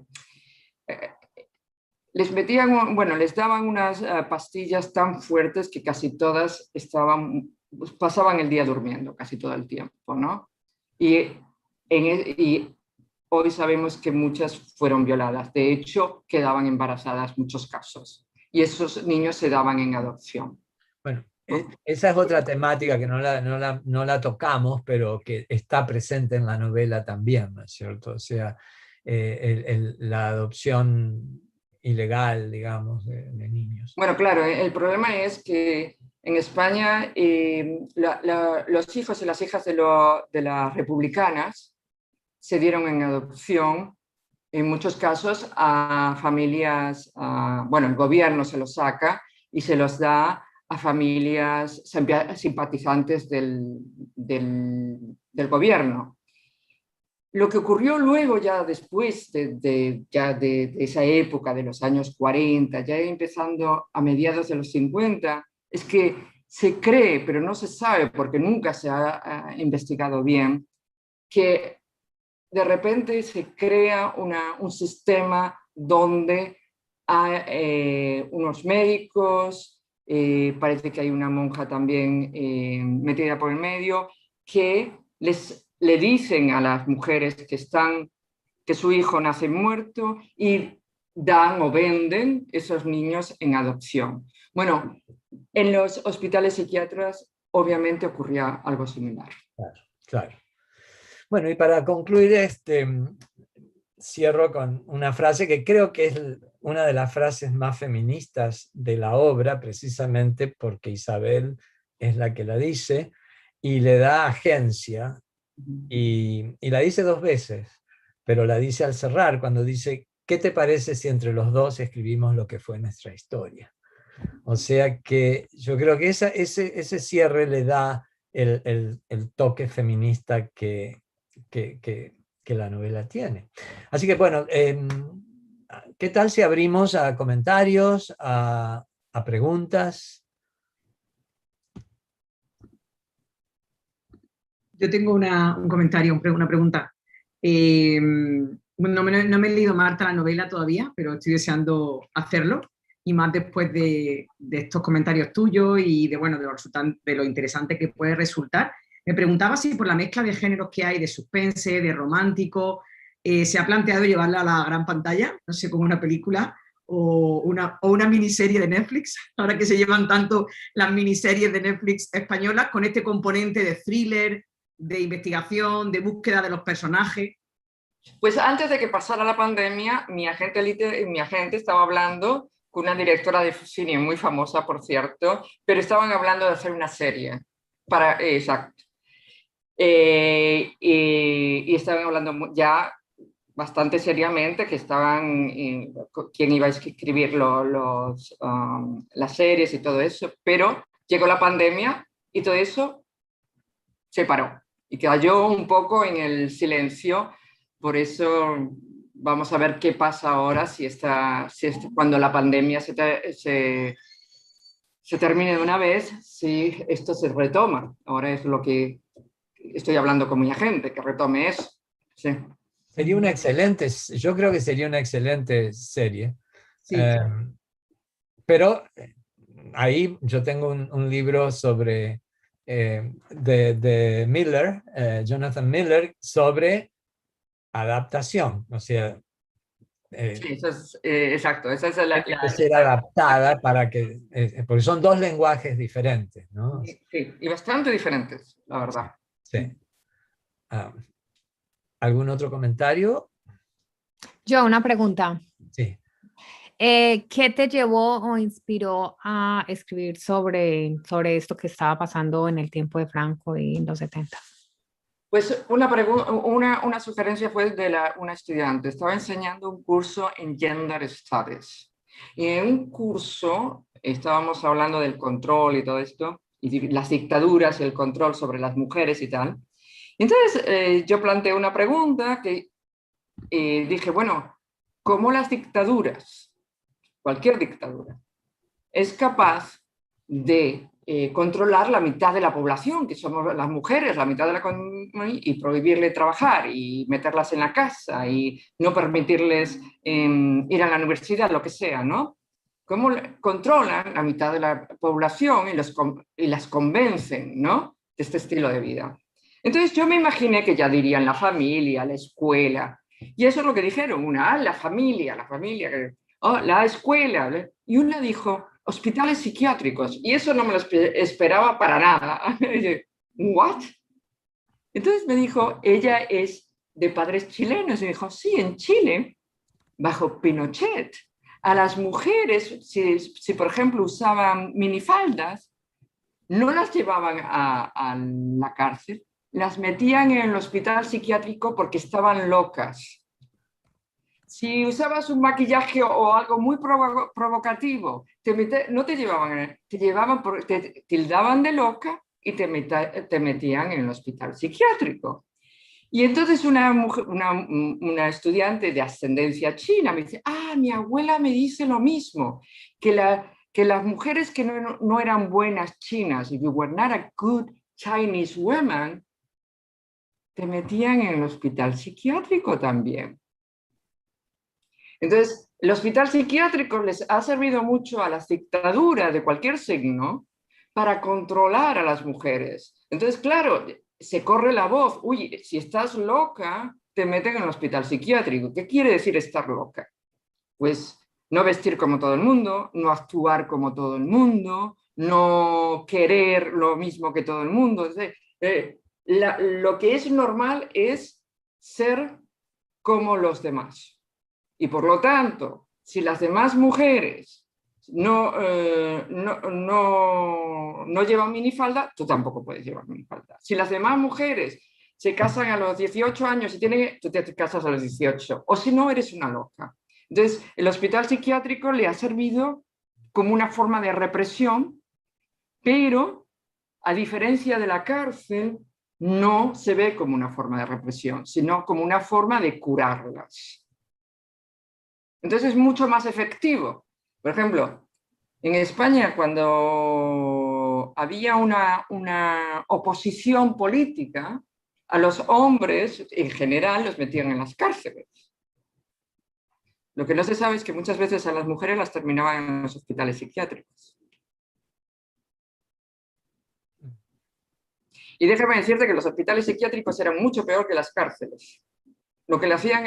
les metían, bueno, les daban unas pastillas tan fuertes que casi todas pasaban el día durmiendo, casi todo el tiempo, ¿no? Y, y hoy sabemos que muchas fueron violadas. De hecho, quedaban embarazadas muchos casos. Y esos niños se daban en adopción, Bueno, ¿no? esa es otra temática que no la tocamos, pero que está presente en la novela también, ¿no es cierto? O sea, la adopción ilegal, digamos, de niños. Bueno, claro, el problema es que en España los hijos y las hijas de las republicanas se dieron en adopción, en muchos casos, a familias, bueno, el gobierno se los saca y se los da a familias simpatizantes del gobierno. Lo que ocurrió luego, ya después de esa época de los años 40, ya empezando a mediados de los 50, es que se cree, pero no se sabe porque nunca se ha investigado bien, que de repente se crea un sistema donde hay unos médicos, parece que hay una monja también metida por el medio, que le dicen a las mujeres que su hijo nace muerto y dan o venden esos niños en adopción. Bueno, en los hospitales psiquiátricos obviamente ocurría algo similar. Claro, claro. Bueno, y para concluir, cierro con una frase que creo que es una de las frases más feministas de la obra, precisamente porque Isabel es la que la dice y le da agencia, y la dice 2 veces, pero la dice al cerrar, cuando dice: ¿qué te parece si entre los dos escribimos lo que fue nuestra historia? O sea que yo creo que ese cierre le da el toque feminista que la novela tiene. Así que bueno, ¿qué tal si abrimos a comentarios, a preguntas? Yo tengo un comentario, una pregunta. No me he leído, Marta, la novela todavía, pero estoy deseando hacerlo, y más después de estos comentarios tuyos y de lo interesante que puede resultar. Me preguntaba si por la mezcla de géneros que hay, de suspense, de romántico, se ha planteado llevarla a la gran pantalla, no sé, como una película o una miniserie de Netflix, ahora que se llevan tanto las miniseries de Netflix españolas, con este componente de thriller, de investigación, de búsqueda de los personajes. Pues antes de que pasara la pandemia, mi agente estaba hablando con una directora de cine muy famosa, por cierto, pero estaban hablando de hacer una serie. Exacto. Y estaban hablando ya bastante seriamente que estaban, quién iba a escribir las series y todo eso, pero llegó la pandemia y todo eso se paró y cayó un poco en el silencio. Por eso vamos a ver qué pasa ahora cuando la pandemia se termine de una vez, si esto se retoma. Ahora es lo que estoy hablando con mi agente, que retome eso. Sí. Sería una excelente, yo creo que sería una excelente serie. Sí. Pero ahí yo tengo un libro sobre de Miller, Jonathan Miller, sobre adaptación. O sea, sí, eso es, exacto. Esa es debe ser adaptada para que, porque son 2 lenguajes diferentes, ¿no? Sí, y bastante diferentes, la verdad. Sí. ¿Algún otro comentario? Yo, una pregunta. Sí. ¿Qué te llevó o inspiró a escribir sobre esto que estaba pasando en el tiempo de Franco y en los 70? Pues una sugerencia fue de una estudiante. Estaba enseñando un curso en Gender Studies. Y en un curso estábamos hablando del control y todo esto, y las dictaduras y el control sobre las mujeres y tal. Entonces yo planteé una pregunta que dije, bueno, ¿cómo las dictaduras, cualquier dictadura, es capaz de controlar la mitad de la población, que somos las mujeres, la mitad de la comunidad, y prohibirle trabajar y meterlas en la casa y no permitirles ir a la universidad, lo que sea, ¿no? ¿Cómo controlan la mitad de la población y las convencen, ¿no?, de este estilo de vida? Entonces yo me imaginé que ya dirían la familia, la escuela, y eso es lo que dijeron, la familia, la escuela, y una dijo hospitales psiquiátricos, y eso no me lo esperaba para nada. ¿What? Entonces me dijo, ella es de padres chilenos. Y me dijo, sí, en Chile, bajo Pinochet, a las mujeres, si por ejemplo usaban minifaldas, no las llevaban a la cárcel, las metían en el hospital psiquiátrico porque estaban locas. Si usabas un maquillaje o algo muy provocativo, no te llevaban, te tildaban de loca y te metían en el hospital psiquiátrico. Y entonces una estudiante de ascendencia china me dice, mi abuela me dice lo mismo, que las mujeres que no eran buenas chinas, if you were not a good Chinese woman, te metían en el hospital psiquiátrico también. Entonces, el hospital psiquiátrico les ha servido mucho a las dictaduras de cualquier signo para controlar a las mujeres. Entonces, claro, se corre la voz, uy, si estás loca, te meten en el hospital psiquiátrico. ¿Qué quiere decir estar loca? Pues no vestir como todo el mundo, no actuar como todo el mundo, no querer lo mismo que todo el mundo. Lo que es normal es ser como los demás. Y por lo tanto, si las demás mujeres no llevan minifalda, tú tampoco puedes llevar minifalda. Si las demás mujeres se casan a los 18 años y tú te casas a los 18, o si no, eres una loca. Entonces, el hospital psiquiátrico le ha servido como una forma de represión, pero a diferencia de la cárcel, no se ve como una forma de represión, sino como una forma de curarlas. Entonces es mucho más efectivo. Por ejemplo, en España, cuando había una oposición política, a los hombres en general los metían en las cárceles. Lo que no se sabe es que muchas veces a las mujeres las terminaban en los hospitales psiquiátricos. Y déjame decirte que los hospitales psiquiátricos eran mucho peor que las cárceles. Lo que le hacían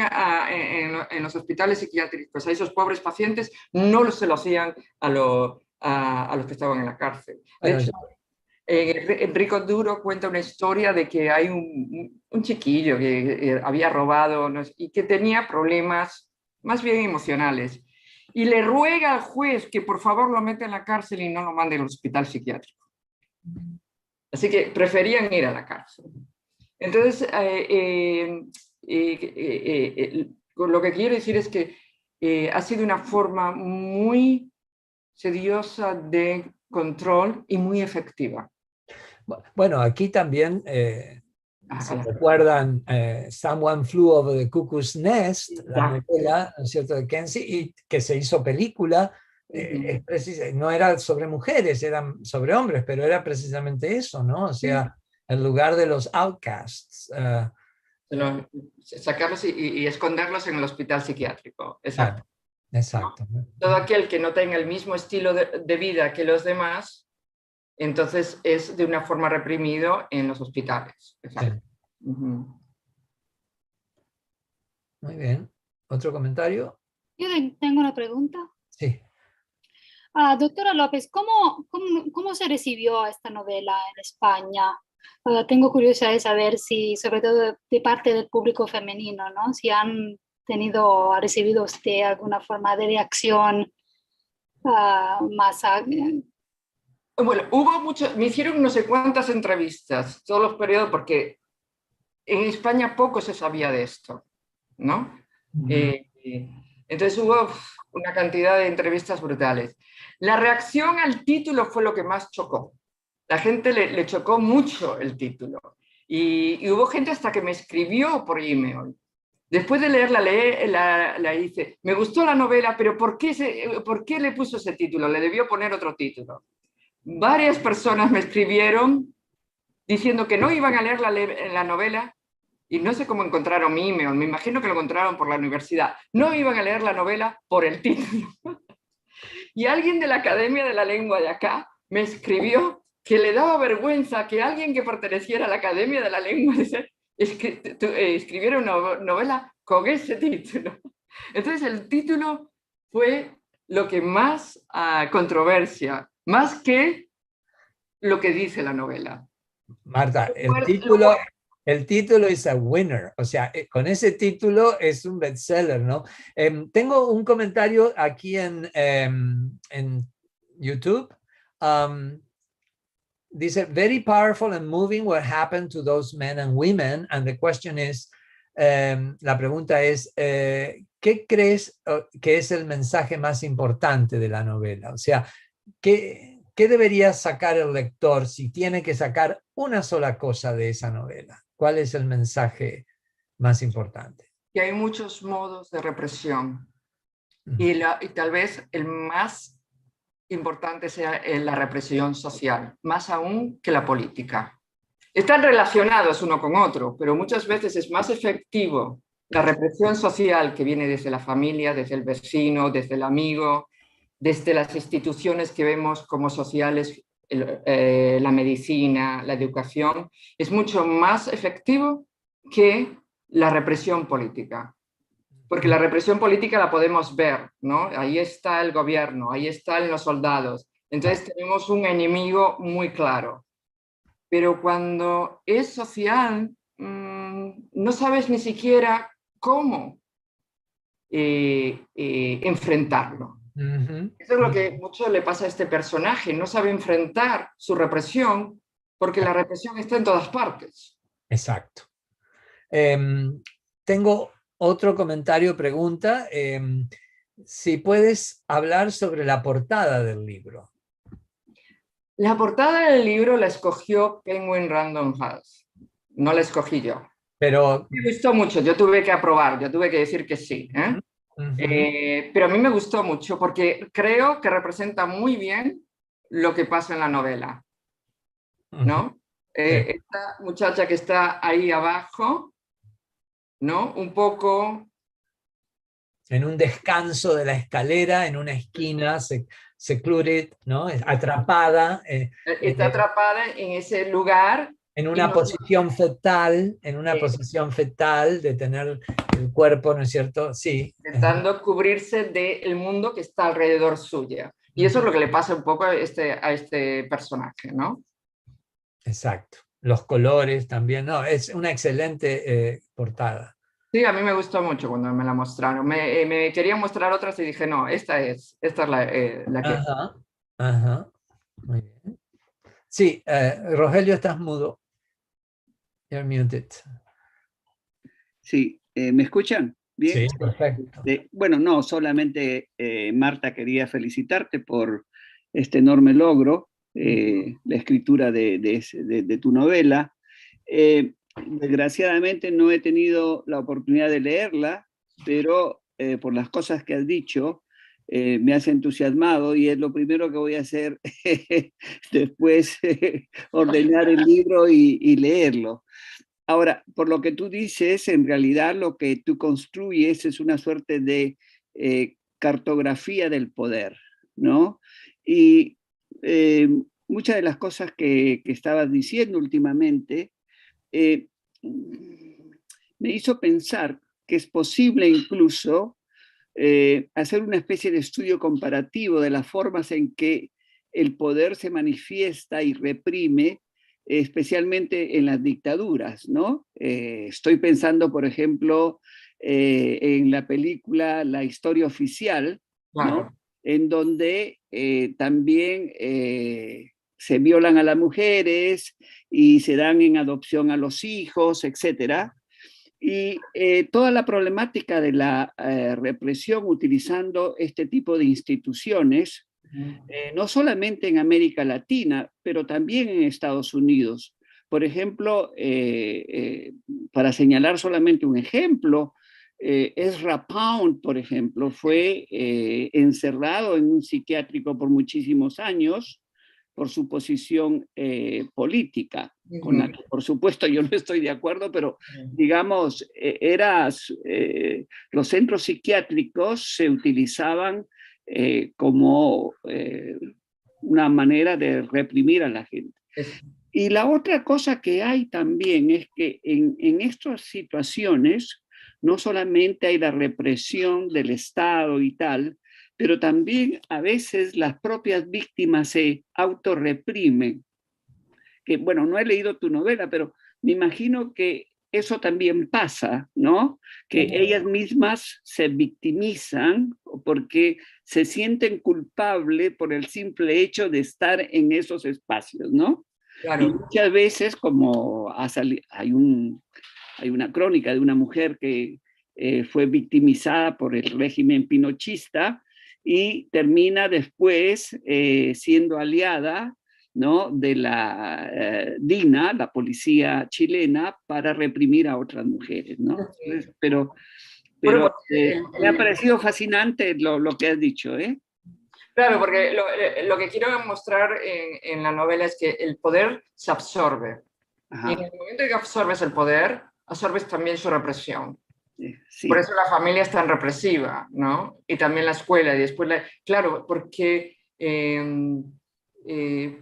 en los hospitales psiquiátricos a esos pobres pacientes no se lo hacían a los que estaban en la cárcel. De hecho, Enrico Duro cuenta una historia de que hay un chiquillo que había robado y que tenía problemas más bien emocionales. Y le ruega al juez que por favor lo meta en la cárcel y no lo mande al hospital psiquiátrico. Así que preferían ir a la cárcel. Entonces, lo que quiero decir es que ha sido una forma muy sediosa de control y muy efectiva. Bueno, aquí también, si recuerdan, Someone Flew Over the Cuckoo's Nest, la novela, ¿no es cierto?, de Kenzie, y que se hizo película, no era sobre mujeres, eran sobre hombres, pero era precisamente eso, ¿no? O sea, el lugar de los outcasts. Sacarlos y esconderlos en el hospital psiquiátrico. Exacto. Exacto. ¿No? Todo aquel que no tenga el mismo estilo de vida que los demás, entonces es de una forma reprimido en los hospitales. Exacto. Sí. Muy bien. ¿Otro comentario? Yo tengo una pregunta. Sí. Doctora López, ¿cómo se recibió esta novela en España? Tengo curiosidad de saber si, sobre todo de parte del público femenino, ¿no? Si ha recibido usted alguna forma de reacción más... Bueno, me hicieron no sé cuántas entrevistas, todos los periodos, porque en España poco se sabía de esto, ¿no? Entonces hubo una cantidad de entrevistas brutales. La reacción al título fue lo que más chocó. La gente le chocó mucho el título. Y hubo gente hasta que me escribió por email. Después de leerla, la hice. Me gustó la novela, pero ¿por qué le puso ese título? Le debió poner otro título. Varias personas me escribieron diciendo que no iban a leer la novela y no sé cómo encontraron mi email. Me imagino que lo encontraron por la universidad. No iban a leer la novela por el título. Y alguien de la Academia de la Lengua de acá me escribió que le daba vergüenza que alguien que perteneciera a la Academia de la Lengua escribiera una novela con ese título. Entonces el título fue lo que más controversia, más que lo que dice la novela. Marta, el título El título es a winner, o sea, con ese título es un bestseller, ¿no? Tengo un comentario aquí en YouTube. Dice, very powerful and moving what happened to those men and women. And the question is, la pregunta es, ¿qué crees que es el mensaje más importante de la novela? O sea, ¿qué debería sacar el lector si tiene que sacar una sola cosa de esa novela? ¿Cuál es el mensaje más importante? Que hay muchos modos de represión y tal vez el más importante sea la represión social, más aún que la política. Están relacionados uno con otro, pero muchas veces es más efectivo la represión social que viene desde la familia, desde el vecino, desde el amigo, desde las instituciones que vemos como sociales, la medicina, la educación, es mucho más efectivo que la represión política. Porque la represión política la podemos ver, ¿no? Ahí está el gobierno, ahí están los soldados. Entonces tenemos un enemigo muy claro. Pero cuando es social, no sabes ni siquiera cómo enfrentarlo. Eso es lo que mucho le pasa a este personaje. No sabe enfrentar su represión porque la represión está en todas partes. Exacto. Tengo otro comentario, pregunta. Si puedes hablar sobre la portada del libro. La portada del libro la escogió Penguin Random House. No la escogí yo. Pero me gustó mucho. Yo tuve que aprobar, yo tuve que decir que sí. Pero a mí me gustó mucho porque creo que representa muy bien lo que pasa en la novela, ¿no? Esta muchacha que está ahí abajo, ¿no? Un poco... En un descanso de la escalera, en una esquina, secluded, ¿no? Atrapada. Está atrapada en ese lugar. En una posición fetal, posición fetal de tener el cuerpo, ¿no es cierto? Sí. Intentando cubrirse del mundo que está alrededor suya. Y eso es lo que le pasa un poco a este personaje, ¿no? Exacto. Los colores también, no, es una excelente portada. Sí, a mí me gustó mucho cuando me la mostraron. Me querían mostrar otras y dije, no, esta es la que... Ajá, ajá. Muy bien. Sí, Rogelio, estás mudo. You're muted. Sí, ¿me escuchan? ¿Bien? Sí, perfecto. Bueno, no, solamente Marta, quería felicitarte por este enorme logro, la escritura de tu novela. Desgraciadamente no he tenido la oportunidad de leerla, pero por las cosas que has dicho, me has entusiasmado y es lo primero que voy a hacer después, ordenar el libro y leerlo. Ahora, por lo que tú dices, en realidad lo que tú construyes es una suerte de cartografía del poder, ¿no? Y muchas de las cosas que estabas diciendo últimamente me hizo pensar que es posible incluso hacer una especie de estudio comparativo de las formas en que el poder se manifiesta y reprime, especialmente en las dictaduras, ¿no? Estoy pensando, por ejemplo, en la película La Historia Oficial, Claro. ¿no? En donde también se violan a las mujeres y se dan en adopción a los hijos, etcétera. Y toda la problemática de la represión utilizando este tipo de instituciones, no solamente en América Latina, pero también en Estados Unidos. Por ejemplo, para señalar solamente un ejemplo, Ezra Pound, por ejemplo, fue encerrado en un psiquiátrico por muchísimos años por su posición política, con la que por supuesto yo no estoy de acuerdo, pero digamos, los centros psiquiátricos se utilizaban como una manera de reprimir a la gente. Y la otra cosa que hay también es que en estas situaciones no solamente hay la represión del Estado y tal, pero también a veces las propias víctimas se autorreprimen. Que, bueno, no he leído tu novela, pero me imagino que eso también pasa, ¿no? Que ellas mismas se victimizan porque se sienten culpables por el simple hecho de estar en esos espacios, ¿no? Claro. Y muchas veces, como hay una crónica de una mujer que fue victimizada por el régimen pinochista y termina después siendo aliada, ¿no?, de la DINA, la policía chilena, para reprimir a otras mujeres, ¿no? Entonces, pero Bueno, me ha parecido fascinante lo que has dicho, ¿eh? Claro, porque lo que quiero mostrar en la novela es que el poder se absorbe. Ajá. Y en el momento en que absorbes el poder, absorbes también su represión. Sí. Por eso la familia es tan represiva, ¿no? Y también la escuela. Y después, claro, porque,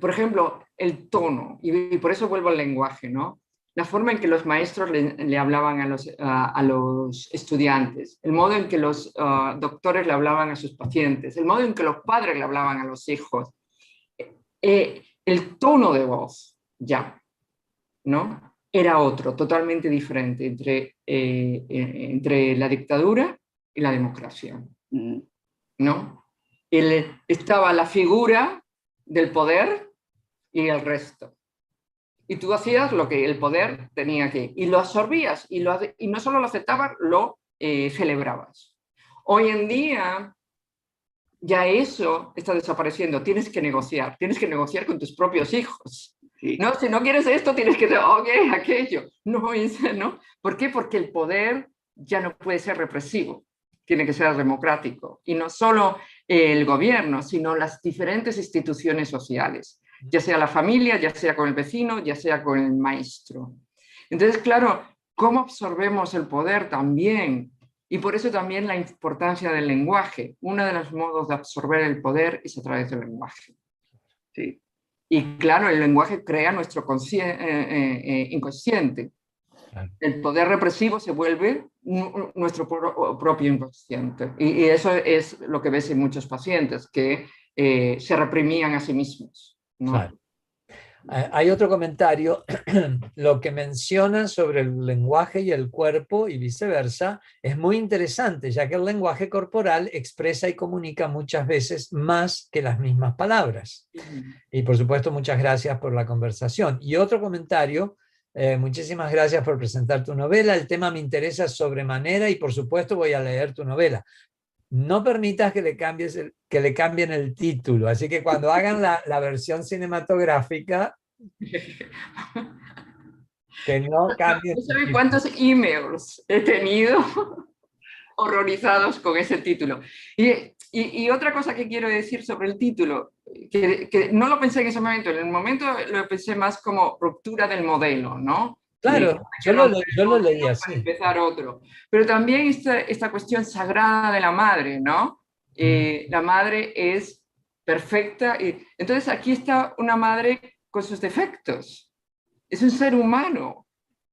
por ejemplo, el tono, y por eso vuelvo al lenguaje, ¿no? La forma en que los maestros le hablaban a los estudiantes, el modo en que los doctores le hablaban a sus pacientes, el modo en que los padres le hablaban a los hijos, el tono de voz, ya, ¿no? Era otro, totalmente diferente entre la dictadura y la democracia, ¿no? Estaba la figura del poder y el resto. Y tú hacías lo que el poder tenía que, y lo absorbías, y no solo lo aceptabas, lo celebrabas. Hoy en día ya eso está desapareciendo, tienes que negociar con tus propios hijos. Sí. No, si no quieres esto, tienes que decir, ok, aquello. No, ¿no? ¿Por qué? Porque el poder ya no puede ser represivo, tiene que ser democrático. Y no solo el gobierno, sino las diferentes instituciones sociales, ya sea la familia, ya sea con el vecino, ya sea con el maestro. Entonces, claro, ¿cómo absorbemos el poder también? Y por eso también la importancia del lenguaje. Uno de los modos de absorber el poder es a través del lenguaje. Sí. Y claro, el lenguaje crea nuestro inconsciente. El poder represivo se vuelve nuestro propio inconsciente. Y eso es lo que ves en muchos pacientes, que se reprimían a sí mismos, ¿no? Claro. Hay otro comentario, lo que menciona sobre el lenguaje y el cuerpo y viceversa es muy interesante, ya que el lenguaje corporal expresa y comunica muchas veces más que las mismas palabras. Y por supuesto, muchas gracias por la conversación. Y otro comentario, muchísimas gracias por presentar tu novela, el tema me interesa sobremanera y por supuesto voy a leer tu novela. No permitas que le cambien el título, así que cuando hagan la versión cinematográfica, que no cambien. No sabes cuántos emails he tenido horrorizados con ese título. Y otra cosa que quiero decir sobre el título, que no lo pensé en ese momento, en el momento lo pensé más como ruptura del modelo, ¿no? Claro, yo lo leí así. Para empezar otro. Pero también esta cuestión sagrada de la madre, ¿no? La madre es perfecta. Entonces aquí está una madre con sus defectos. Es un ser humano.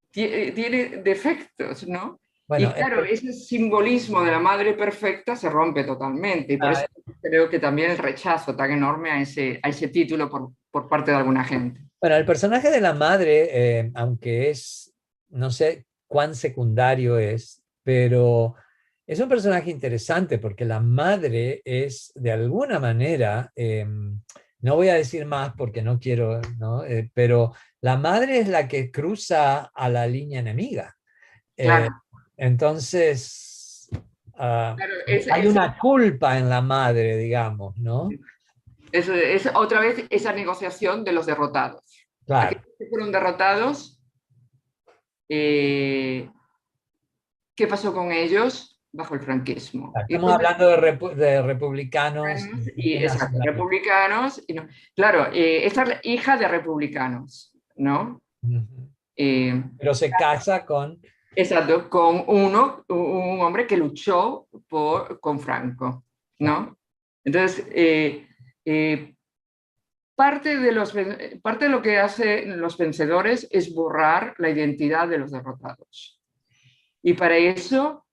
Tiene defectos, ¿no? Bueno, y claro, ese simbolismo de la madre perfecta se rompe totalmente. Y por eso creo que también el rechazo tan enorme a ese título por parte de alguna gente. Bueno, el personaje de la madre, aunque es, no sé cuán secundario es, pero es un personaje interesante porque la madre es, de alguna manera, no voy a decir más porque no quiero, ¿no? Pero la madre es la que cruza a la línea enemiga. Claro. Entonces, claro, hay una culpa en la madre, digamos, ¿no? Es otra vez esa negociación de los derrotados. Claro. Aquellos que fueron derrotados, ¿qué pasó con ellos bajo el franquismo? Estamos hablando de republicanos. Exacto, republicanos. Claro, esta es la hija de republicanos, ¿no? Pero se casa con... Exacto, con un hombre que luchó con Franco, ¿no? Entonces, parte de lo que hacen los vencedores es borrar la identidad de los derrotados. Y para eso,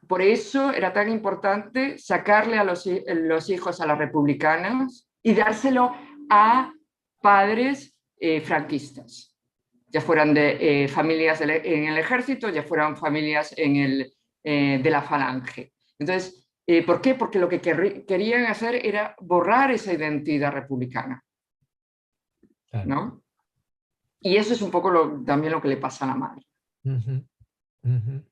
por eso era tan importante sacarle a los hijos a las republicanas y dárselo a padres franquistas. ya fueran de familias en el ejército, ya fueran familias de la falange. Entonces, ¿por qué? Porque lo que querían hacer era borrar esa identidad republicana, ¿no? Y eso es un poco también lo que le pasa a la madre. Ujú, ujú.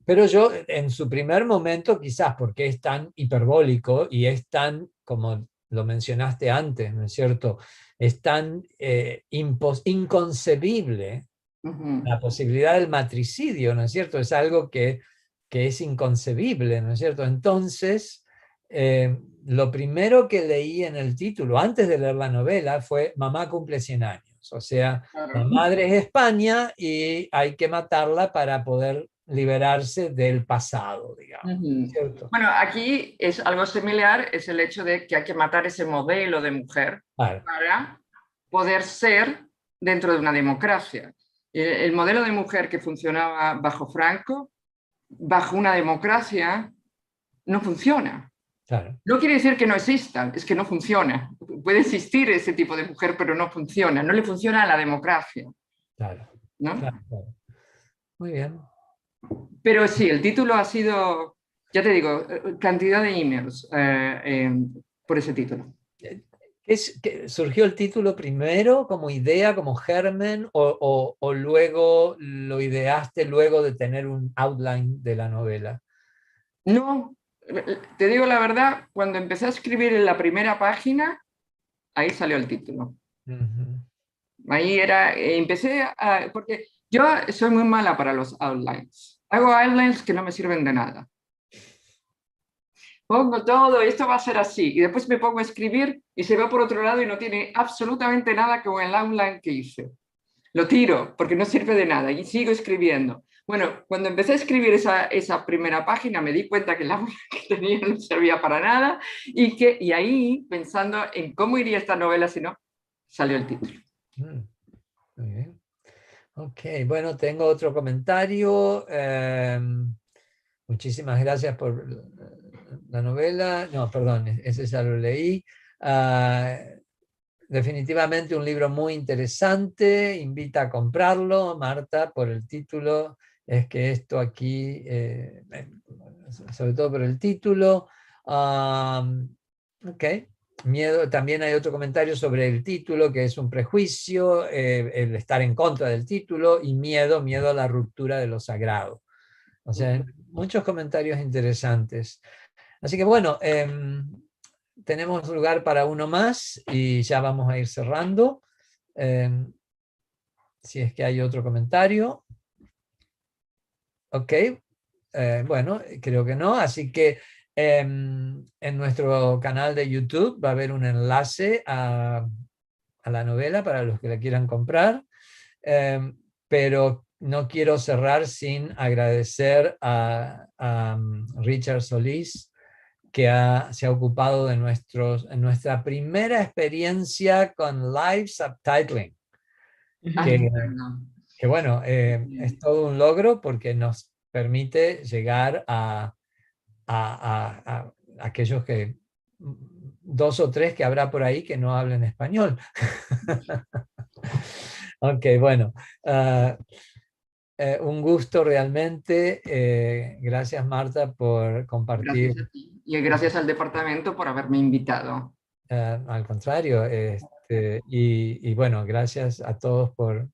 Pero yo, en su primer momento, quizás porque es tan hiperbólico y es tan, como lo mencionaste antes, ¿no es cierto? Es tan inconcebible la posibilidad del matricidio, ¿no es cierto? Es algo que es inconcebible, ¿no es cierto? Entonces, lo primero que leí en el título, antes de leer la novela, fue Mamá cumple 100 años. O sea, la madre es España y hay que matarla para poder liberarse del pasado, digamos, ¿cierto? Bueno, aquí es algo similar, es el hecho de que hay que matar ese modelo de mujer para poder ser dentro de una democracia. El modelo de mujer que funcionaba bajo Franco, bajo una democracia, no funciona. Claro. No quiere decir que no exista, es que no funciona. Puede existir ese tipo de mujer, pero no funciona. No le funciona a la democracia. Claro. ¿No? Claro. Muy bien. Pero sí, el título ha sido, ya te digo, cantidad de emails por ese título. ¿Surgió el título primero como idea, como germen, o luego lo ideaste luego de tener un outline de la novela? No, te digo la verdad, cuando empecé a escribir en la primera página, ahí salió el título. Ahí porque yo soy muy mala para los outlines. Hago outlines que no me sirven de nada. Pongo todo, esto va a ser así, y después me pongo a escribir y se va por otro lado y no tiene absolutamente nada con el outline que hice. Lo tiro porque no sirve de nada y sigo escribiendo. Bueno, cuando empecé a escribir esa primera página me di cuenta que la que tenía no servía para nada y ahí, pensando en cómo iría esta novela si no, salió el título. Muy bien. Ok, bueno, tengo otro comentario. Muchísimas gracias por la novela. No, perdón, ese ya lo leí. Definitivamente un libro muy interesante. Invita a comprarlo, Marta, por el título. Es que esto aquí, sobre todo por el título. Ok. Miedo, también hay otro comentario sobre el título, que es un prejuicio, el estar en contra del título, y miedo a la ruptura de lo sagrado. O sea, muchos comentarios interesantes. Así que bueno, tenemos lugar para uno más y ya vamos a ir cerrando. Si es que hay otro comentario. Ok. Bueno, creo que no. Así que en nuestro canal de YouTube va a haber un enlace a la novela para los que la quieran comprar. Pero no quiero cerrar sin agradecer a Richard Solís, que se ha ocupado de nuestra primera experiencia con live subtitling. Que bueno, es todo un logro porque nos permite llegar a aquellos que, 2 o 3 que habrá por ahí que no hablen español. Ok, bueno. Un gusto realmente. Gracias, Marta, por compartir. Gracias a ti. Y gracias al departamento por haberme invitado. Al contrario. Y bueno, gracias a todos por